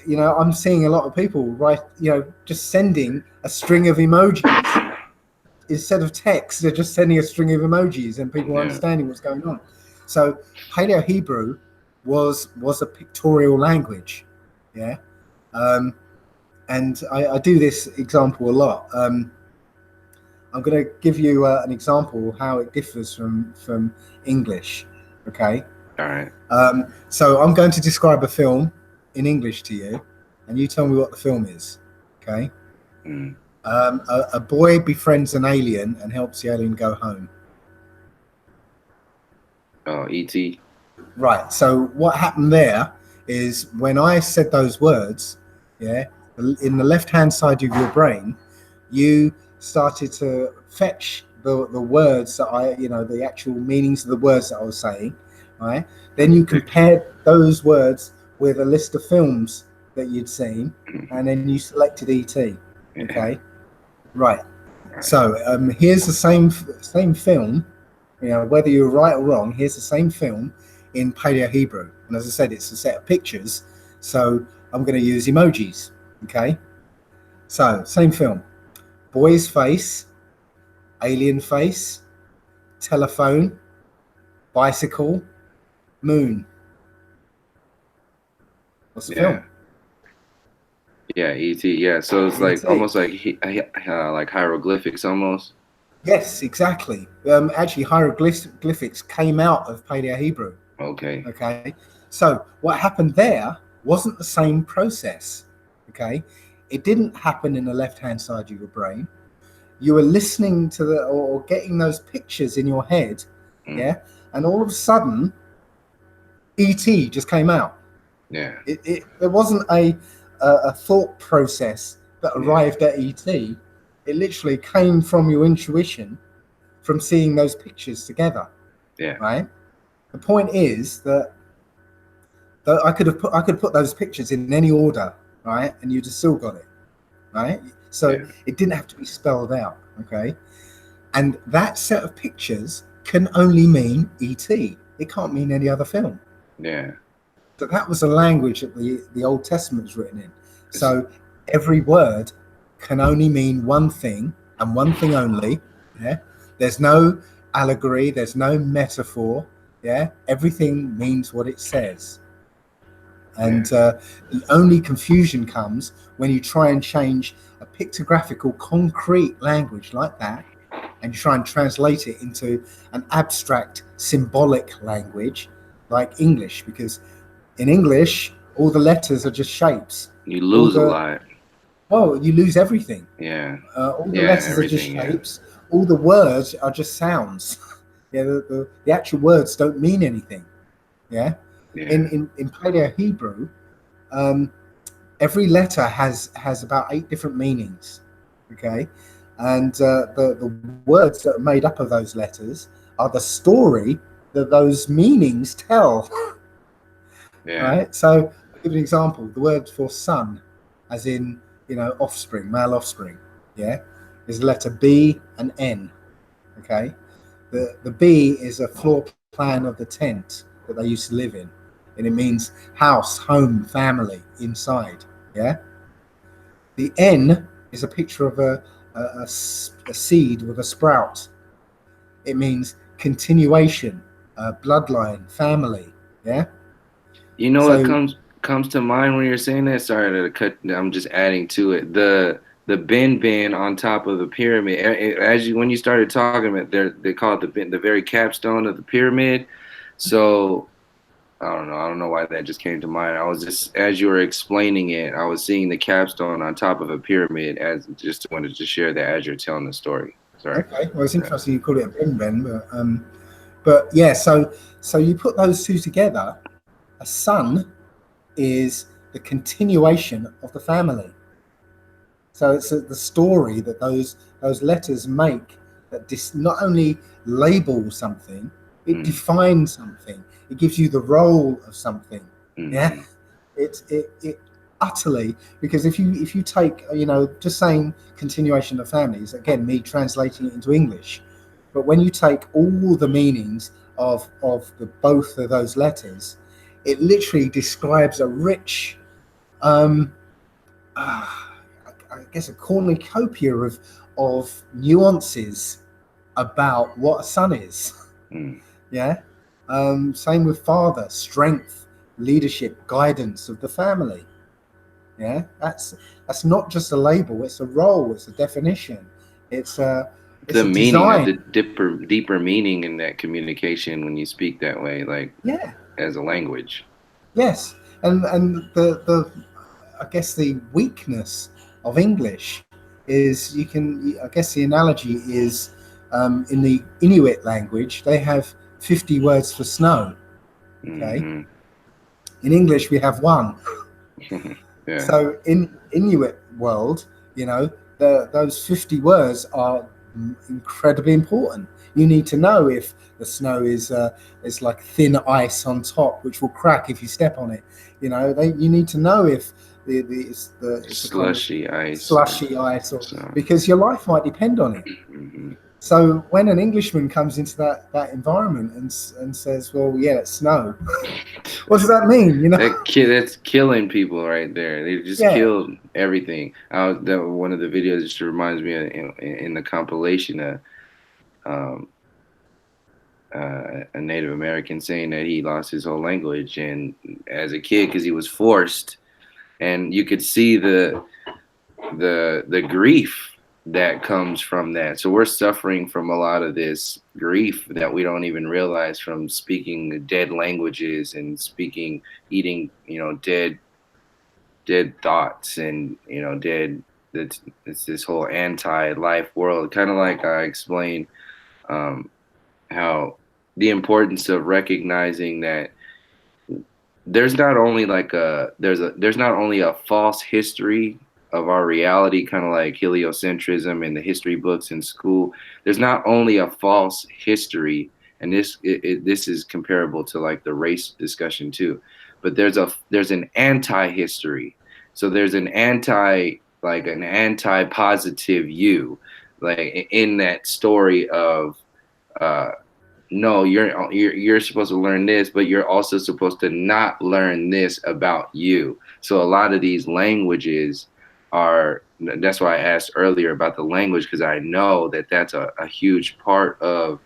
I'm seeing a lot of people write, just sending a string of emojis instead of text. They're just sending a string of emojis, and people are Yeah. understanding what's going on. So, Paleo Hebrew was a pictorial language, yeah. Um, and I do this example a lot. I'm going to give you an example of how it differs from English. Okay. All right. So I'm going to describe a film in English to you, and you tell me what the film is. Okay. Mm. A boy befriends an alien and helps the alien go home. Oh, E.T. Right. So what happened there is when I said those words, yeah, in the left-hand side of your brain, you started to fetch the words that the actual meanings of the words that I was saying, right? Then you compared those words with a list of films that you'd seen, Mhm. and then you selected ET. Yeah. Okay, right. Right. So here's the same film. Whether you're right or wrong, here's the same film in Paleo Hebrew, and as I said, it's a set of pictures. So I'm going to use emojis. Okay. So same film. Boy's face, alien face, telephone, bicycle, moon. What's the film? Yeah. Yeah. E.T. Yeah. So it's like E.T. almost like like hieroglyphics almost. Yes, exactly. Actually, hieroglyphics came out of Paleo Hebrew. Okay. Okay, so what happened there wasn't the same process. Okay, it didn't happen in the left-hand side of your brain. You were listening to or getting those pictures in your head, Mm. yeah, and all of a sudden, ET just came out. Yeah. There wasn't a thought process that Yeah. arrived at ET. It literally came from your intuition from seeing those pictures together, Yeah. right? The point is that I could have put those pictures in any order, right, and you'd have still got it, right? So Yeah. it didn't have to be spelled out, okay? And that set of pictures can only mean ET. It can't mean any other film. Yeah. So that was the language that the Old Testament was written in. It's, So every word can only mean one thing and one thing only. Yeah. There's no allegory. There's no metaphor. Yeah. Everything means what it says. yeah. And the only confusion comes when you try and change a pictographical, concrete language like that, and you try and translate it into an abstract, symbolic language like English, because in English, all the letters are just shapes. You All lose a the lot. well, you lose everything. Yeah. All the Yeah. letters are just Everything. Yeah. shapes. All the words are just sounds. Yeah, the actual words don't mean anything. Yeah, Yeah. in Paleo Hebrew, um, every letter has about 8 different meanings. Okay, and the words that are made up of those letters are the story that those meanings tell. Yeah. Right? So, I'll give an example. The word for son, as in, offspring, male offspring, yeah, is the letter B and N. Okay? The B is a floor plan of the tent that they used to live in. And it means house, home, family, inside. Yeah? The N is a picture of a seed with a sprout. It means continuation, bloodline, family. Yeah? You know, it So, comes. comes to mind when you're saying that, sorry to cut, I'm just adding to it. The bin on top of the pyramid. As you when you started talking about, they call it the bin, the very capstone of the pyramid. So I don't know why that just came to mind. I was just as you were explaining it, I was seeing the capstone on top of a pyramid. As just wanted to share that as you're telling the story. Sorry. Okay, well, it's interesting you call it a bin ben, but yeah, so you put those two together. A son is the continuation of the family. So it's the story that those letters make that not only label something, it Mm, defines something. It gives you the role of something. Yeah, mm, it utterly, because if you take, just saying continuation of families, again, me translating it into English, but when you take all the meanings of the both of those letters, it literally describes a rich, um, I guess, a cornucopia of nuances about what a son is. mm. Yeah. Same with father, strength, leadership, guidance of the family. Yeah. That's not just a label. It's a role. It's a definition. It's a it's The a meaning of design. the deeper meaning in that communication when you speak that way, like Yeah. as a language. Yes. And the I guess the weakness of English is, I guess the analogy is, in the Inuit language, they have 50 words for snow. Okay. Hmm. In English, we have one. Yeah. So in Inuit world, those 50 words are incredibly important. You need to know if the snow is like thin ice on top, which will crack if you step on it. You need to know if it's a kind of Slushy ice or slushy ice, or so. because your life might depend on it. Hmm. So when an Englishman comes into that environment and says, "Well, yeah, it's snow," what does that mean? That's killing people right there. They just Yeah. killed everything. One of the videos just reminds me of in the compilation of um, a Native American saying that he lost his whole language and as a kid because he was forced, and you could see the grief that comes from that. So we're suffering from a lot of this grief that we don't even realize from speaking dead languages and speaking, eating, dead thoughts and dead. It's this whole anti-life world, kind of like I explained um, how the importance of recognizing that there's not only like there's not only a false history of our reality, kind of like heliocentrism in the history books in school. There's not only a false history, and this is comparable to like the race discussion too, but there's an anti-history. So there's an anti-positive you, like in that story of uh no, you're supposed to learn this, but you're also supposed to not learn this about you. So a lot of these languages are that's why I asked earlier about the language because I know that that's a huge part of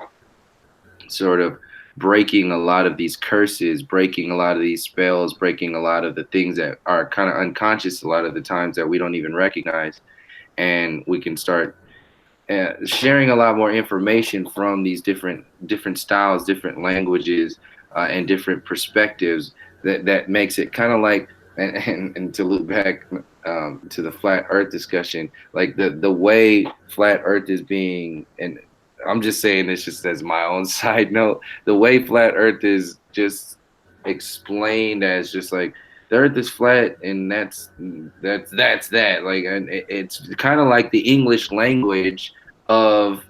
sort of breaking a lot of these curses, breaking a lot of these spells, breaking a lot of the things that are kind of unconscious a lot of the times that we don't even recognize, and we can start sharing a lot more information from these different styles, different languages, and different perspectives. That makes it kind of like and to loop back to the flat Earth discussion, like the way flat Earth is being, and I'm just saying this just as my own side note, the way flat Earth is just explained as just like the earth is flat and that's that, like, and it's kind of like the English language of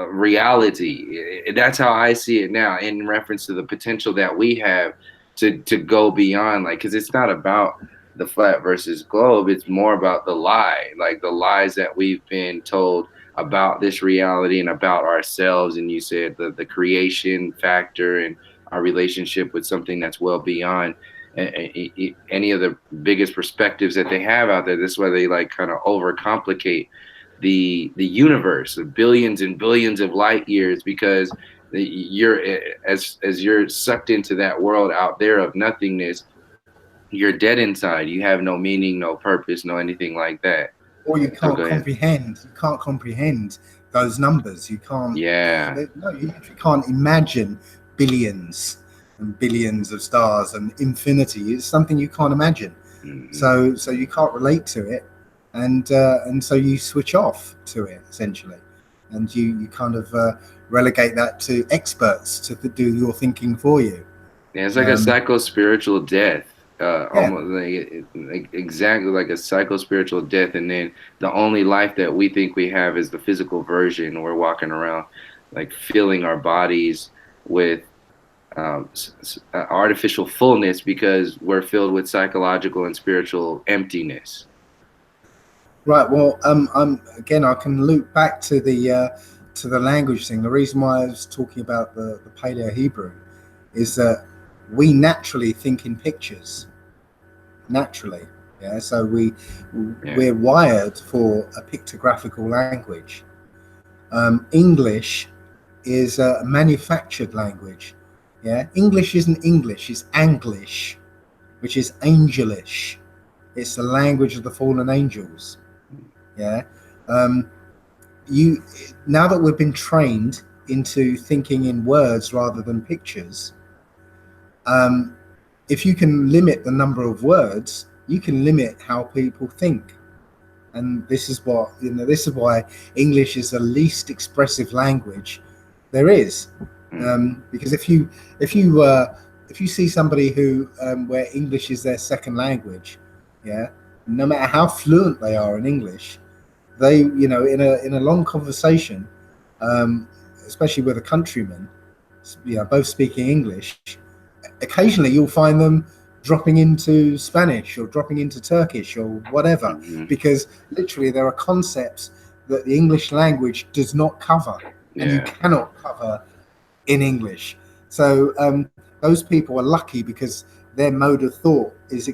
reality. That's how I see it now in reference to the potential that we have to go beyond, like, because it's not about the flat versus globe, it's more about the lie, like the lies that we've been told about this reality and about ourselves. And you said the creation factor and our relationship with something that's well beyond any of the biggest perspectives that they have out there. This is why they like kind of overcomplicate the universe of billions and billions of light years, because you're as you're sucked into that world out there of nothingness, you're dead inside. You have no meaning, no purpose, no anything like that. Or you So can't go ahead. comprehend. You can't comprehend those numbers. You can't. Yeah. No, you literally can't imagine billions and billions of stars and infinity. It's something you can't imagine. Hmm. So you can't relate to it, and so you switch off to it essentially, and you kind of relegate that to experts to do your thinking for you. Yeah, it's like a Um, psycho spiritual death. yeah, Almost like exactly like a psycho spiritual death, and then the only life that we think we have is the physical version. We're walking around like filling our bodies with artificial fullness because we're filled with psychological and spiritual emptiness. right. Well, again, I can loop back to the language thing. The reason why I was talking about the Paleo Hebrew is that we naturally think in pictures. Naturally, yeah. So Yeah. we're wired for a pictographical language. English is a manufactured language. Yeah, English isn't English; it's Anglish, which is angelish. It's the language of the fallen angels. Yeah. Um, you Now that we've been trained into thinking in words rather than pictures, um, if you can limit the number of words, you can limit how people think. And this is what this is why English is the least expressive language there is. Mm. Because if you see somebody who where English is their second language, yeah, no matter how fluent they are in English, they in a long conversation, um, especially with a countryman, both speaking English, occasionally you'll find them dropping into Spanish or dropping into Turkish or whatever, Hmm. because literally there are concepts that the English language does not cover and you Yeah. cannot cover in English. So those people are lucky because their mode of thought is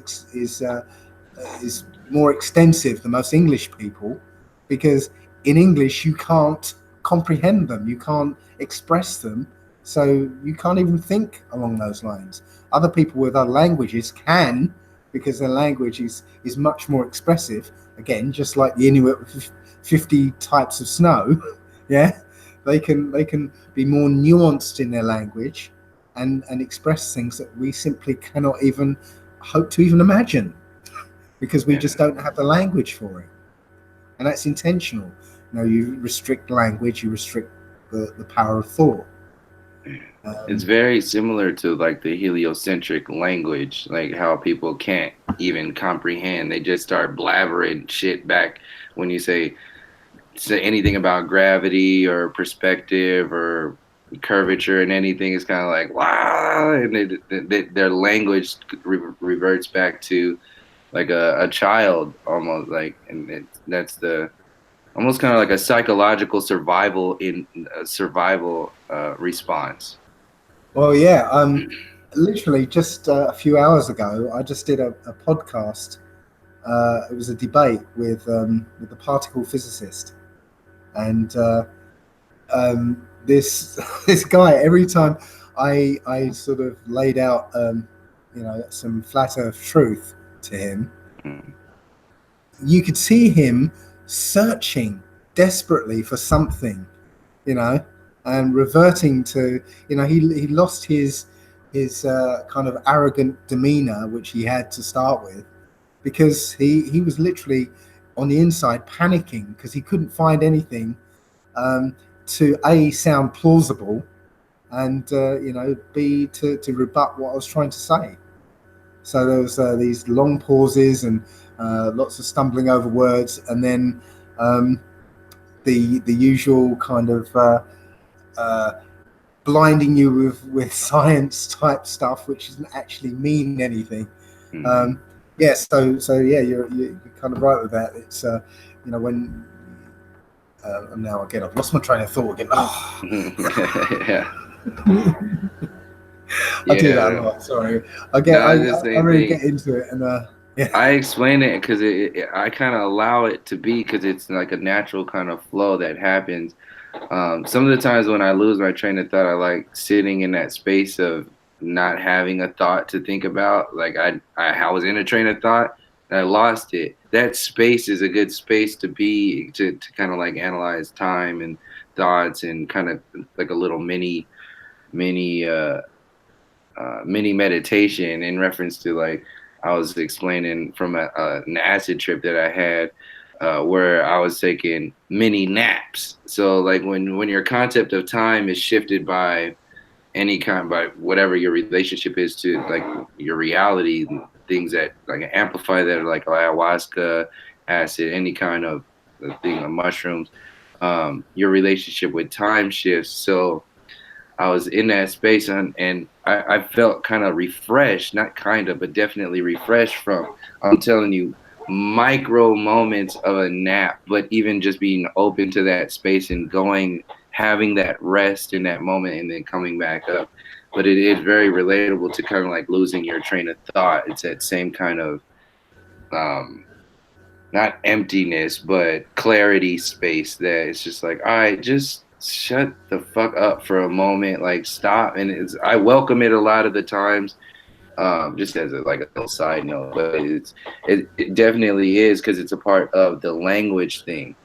more extensive than most English people, because in English you can't comprehend them, you can't express them, so you can't even think along those lines. Other people with other languages can, because their language is much more expressive. Again, just like the Inuit with 50 types of snow, yeah, they can be more nuanced in their language and express things that we simply cannot even hope to even imagine, because we just Yeah. don't have the language for it. And that's intentional. You restrict language, you restrict the power of thought. It's Um, very similar to like the heliocentric language, like how people can't even comprehend. They just start blabbering shit back when you say anything about gravity or perspective or curvature and anything. It's kind of like wow, and their language reverts back to like a child almost like, and that's the almost kind of like a psychological survival in survival response. well, yeah. Literally just a few hours ago, I just did a podcast. It was a debate with a particle physicist, and this this guy. Every time I sort of laid out some flat Earth truth to him, Mm. you could see him searching desperately for something, you know, and reverting to, he lost his kind of arrogant demeanor, which he had to start with, because he was literally on the inside panicking because he couldn't find anything um, to a sound plausible, and b to rebut what I was trying to say. So there was these long pauses and lots of stumbling over words, and then um, the usual kind of uh, blinding you with science type stuff, which doesn't actually mean anything. Hmm. Um, yeah, so yeah, you're kind of right with that. It's when now again I've lost my train of thought again. Oh, Yeah. I do Yeah. that a No, lot. Sorry, I get no, it's the I same really thing. get into it, and yeah. I explain it because I kind of allow it to be because it's like a natural kind of flow that happens. Some of the times when I lose my train of thought, I like sitting in that space of not having a thought to think about. Like I was in a train of thought and I lost it. That space is a good space to be to kind of like analyze time and thoughts and kind of like a little mini mini meditation in reference to like I was explaining from an acid trip that I had where I was taking mini naps. So like when your concept of time is shifted by any kind by whatever your relationship is to like your reality, things that like amplify that, like ayahuasca, acid, any kind of thing, mushrooms, your relationship with time shifts. So I was in that space and I felt kind of refreshed, not kind of, but definitely refreshed from, I'm telling you, micro moments of a nap, but even just being open to that space and going, having that rest in that moment and then coming back up. But it is very relatable to kind of like losing your train of thought. It's that same kind of, um, not emptiness, but clarity space that it's just like, all right, just shut the fuck up for a moment, like stop. And I welcome it a lot of the times, just as like a little side note, but it definitely is because it's a part of the language thing.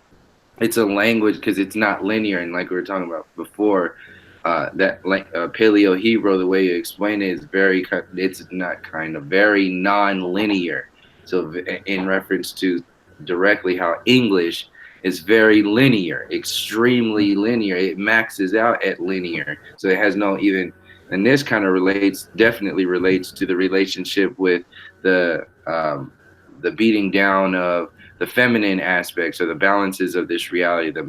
It's a language because it's not linear, and like we were talking about before, that like paleo Hebrew, the way you explain it is it's not kind of very non-linear. So in reference to directly how English is very linear, extremely linear. It maxes out at linear, so it has no even. And this kind of definitely relates to the relationship with the um, the beating down of the feminine aspects or the balances of this reality, the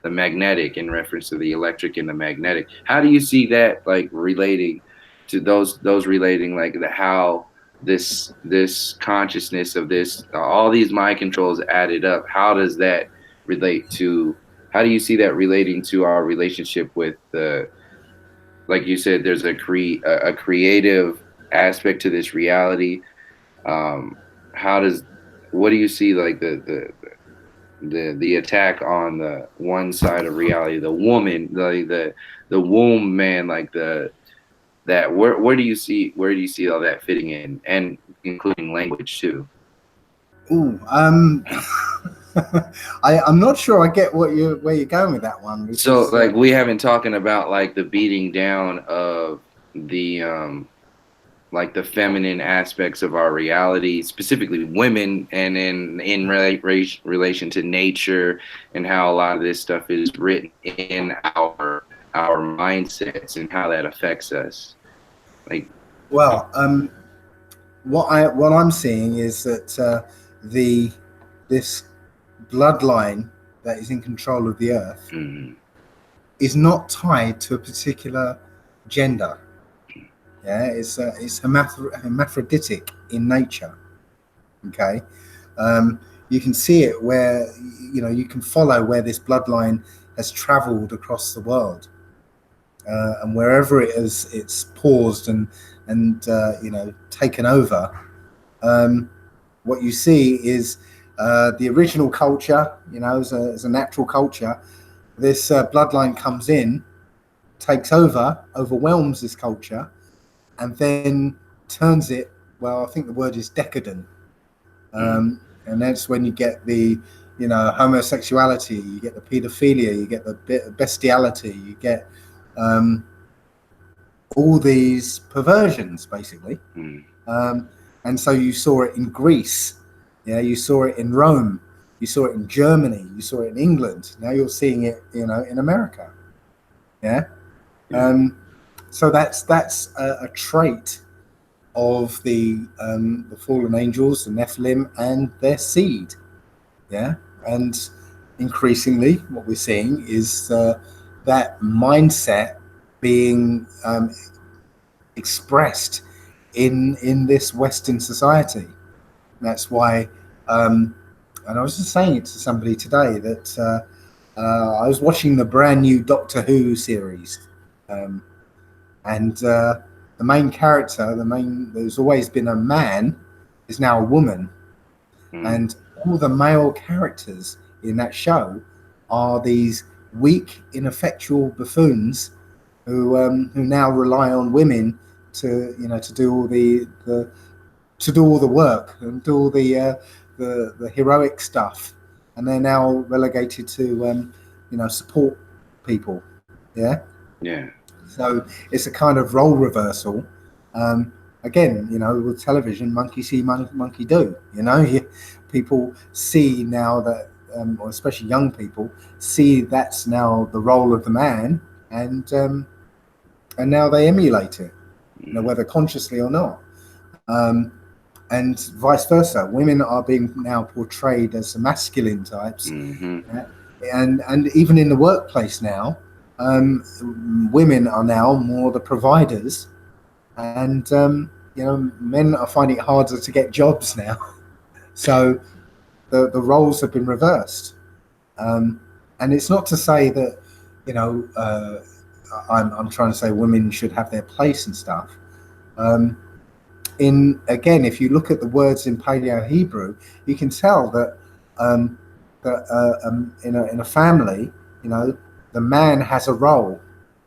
magnetic in reference to the electric and the magnetic. How do you see that like relating to those relating like the how this consciousness of this all these mind controls added up? How does that relate to? How do you see that relating to our relationship with the like you said? There's a creative aspect to this reality. How does what do you see like the attack on the one side of reality, the woman, the womb man, like the that where do you see all that fitting in, and including language too? Ooh, I'm not sure I get where you're going with that one So because like we haven't talking about like the beating down of the like the feminine aspects of our reality, specifically women, and relation to nature, and how a lot of this stuff is written in our mindsets and how that affects us. Like, well, what I'm seeing is that the this bloodline that is in control of the earth mm, is not tied to a particular gender. Yeah, it's hermaphroditic in nature. Okay, um, you can see it where you can follow where this bloodline has travelled across the world, and wherever it's paused and taken over. Um, what you see is the original culture, as a natural culture. This bloodline comes in, takes over, overwhelms this culture, and then turns it. Well, I think the word is decadent, mm, and that's when you get the, homosexuality, you get the paedophilia, you get the bestiality, you get um, all these perversions, basically. mm, Um, and so you saw it in Greece, yeah, you saw it in Rome, you saw it in Germany, you saw it in England. Now you're seeing it, in America. Yeah. yeah, Um, so that's a trait of the fallen angels, the Nephilim, and their seed. Yeah, and increasingly, what we're seeing is that mindset being expressed in this Western society. That's why, um, and I was just saying it to somebody today that I was watching the brand new Doctor Who series, um, and the main character, there's always been a man, is now a woman, mm, and all the male characters in that show are these weak, ineffectual buffoons who now rely on women to to do all the to do all the work and do all the heroic stuff, and they're now relegated to support people. Yeah, Yeah. so it's a kind of role reversal. Um, Again, with television, monkey see, monkey do. People see now that, or especially young people, see that's now the role of the man, and now they emulate it, Mm-hmm. whether consciously or not. And vice versa, women are being now portrayed as the masculine types, Mm-hmm. yeah? And even in the workplace now, women are now more the providers, and men are finding it harder to get jobs now. So the roles have been reversed, um, and it's not to say that you know I'm trying to say women should have their place and stuff. Um, in again, if you look at the words in Paleo Hebrew, you can tell that in a family, the man has a role,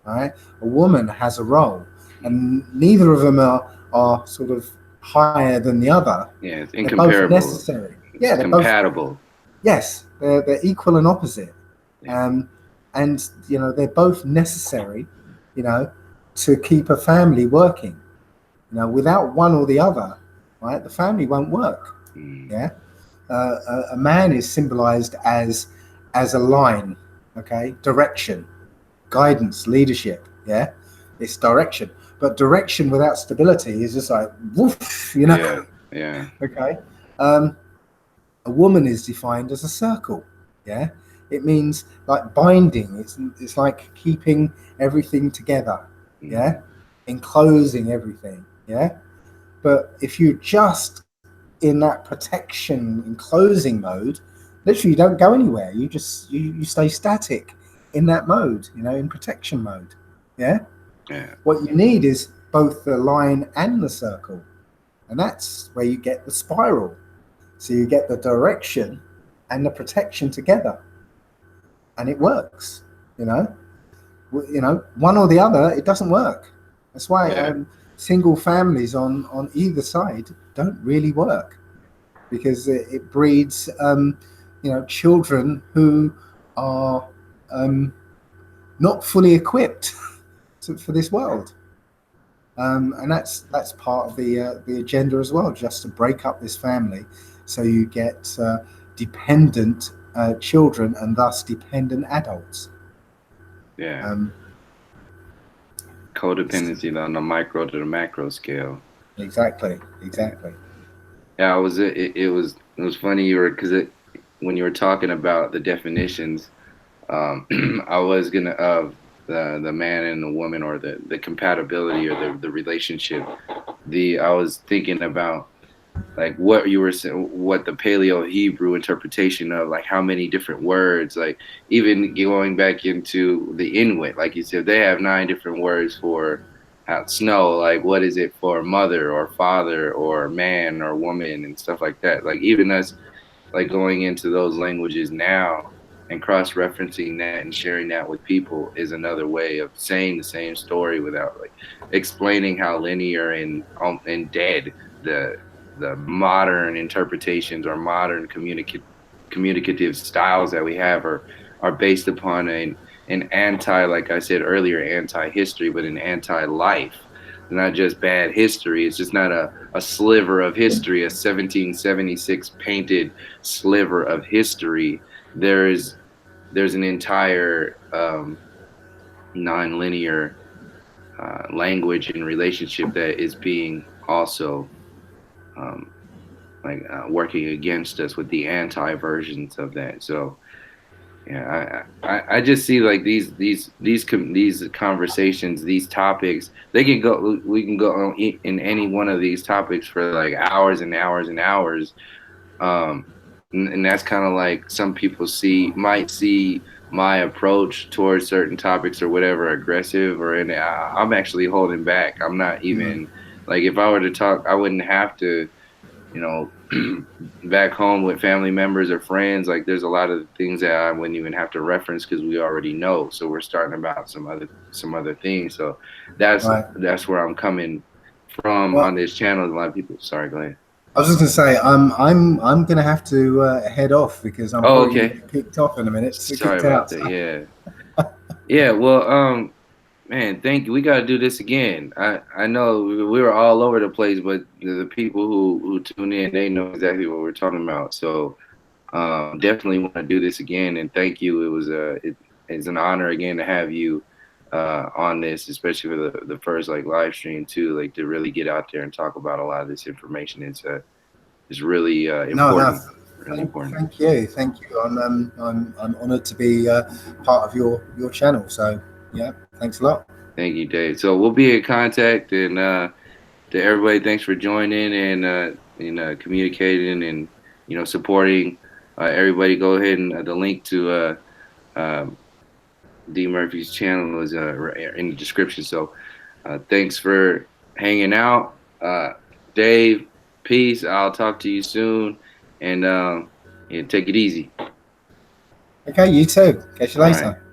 right? A woman has a role, and neither of them are sort of higher than the other. Yeah, it's They're both incomparable. necessary. It's Yeah, they're both, compatible. yes, they're equal and opposite, Yeah. um, and they're both necessary, you know, to keep a family working. Without one or the other, right, the family won't work. Mm. Yeah, a man is symbolized as a line, okay, direction, guidance, leadership. Yeah, it's direction, but direction without stability is just like woof, Yeah. Yeah. Okay. Um, a woman is defined as a circle. Yeah, it means like binding. It's like keeping everything together. Mm. Yeah, enclosing everything. Yeah, but if you're just in that protection enclosing mode, literally you don't go anywhere. You stay static in that mode, in protection mode. Yeah. Yeah. What you need is both the line and the circle. And that's where you get the spiral. So you get the direction and the protection together. And it works, you know. One or the other, it doesn't work. That's why Yeah. single families on either side don't really work, because it breeds children who are um, not fully equipped for this world, and that's part of the agenda as well, just to break up this family, so you get dependent children and thus dependent adults. Yeah. Um, Codependency on the micro to the macro scale. exactly, Yeah. exactly. Yeah. It was funny you were because when you were talking about the definitions, I was gonna of the man and the woman, or the compatibility, or the relationship. The I was thinking about like what you were saying, what the Paleo Hebrew interpretation of like how many different words, like even going back into the Inuit, like you said, they have 9 different words for how snow, like what is it for mother or father or man or woman and stuff like that. Like even us like going into those languages now and cross referencing that and sharing that with people is another way of saying the same story without like explaining how linear and dead the the modern interpretations or modern communicative styles that we have are based upon an anti, like I said earlier, anti history, but an anti life. Not just bad history. It's just not a sliver of history, a 1776 painted sliver of history. There's an entire non-linear language and relationship that is being also um, like working against us with the anti versions of that. So yeah, I just see like these conversations, these topics, they can go, we can go on in any one of these topics for like hours and hours and hours. Um, and that's kind of like some people might see my approach towards certain topics or whatever aggressive, or I'm actually holding back. I'm not Mm, even like if I were to talk, I wouldn't have to. you know, back home with family members or friends, like there's a lot of things that I wouldn't even have to reference because we already know. So we're starting about some other things. So that's Right. that's where I'm coming from on Well, this channel. A lot of people. Sorry, go ahead. I was just going to say, I'm going to have to head off because I'm Oh, probably going to okay. get kicked off in a minute, Sorry kicked about out. that. Yeah. Yeah. Well, man, thank you. We got to do this again. I know we were all over the place, but the people who tune in, they know exactly what we're talking about. So definitely want to do this again. And thank you. It's an honor again to have you on this, especially for the first like live stream too. Like to really get out there and talk about a lot of this information. It's really No, no. important. Really important. Thank you. I'm honoured to be part of your channel. So yeah, thanks a lot. Thank you, Dave. So we'll be in contact, and to everybody, thanks for joining and communicating and supporting. Everybody, go ahead and the link to um, D Murphy's channel is in the description. So thanks for hanging out, Dave. Peace. I'll talk to you soon, and take it easy. Okay, you too. Catch you All right. later.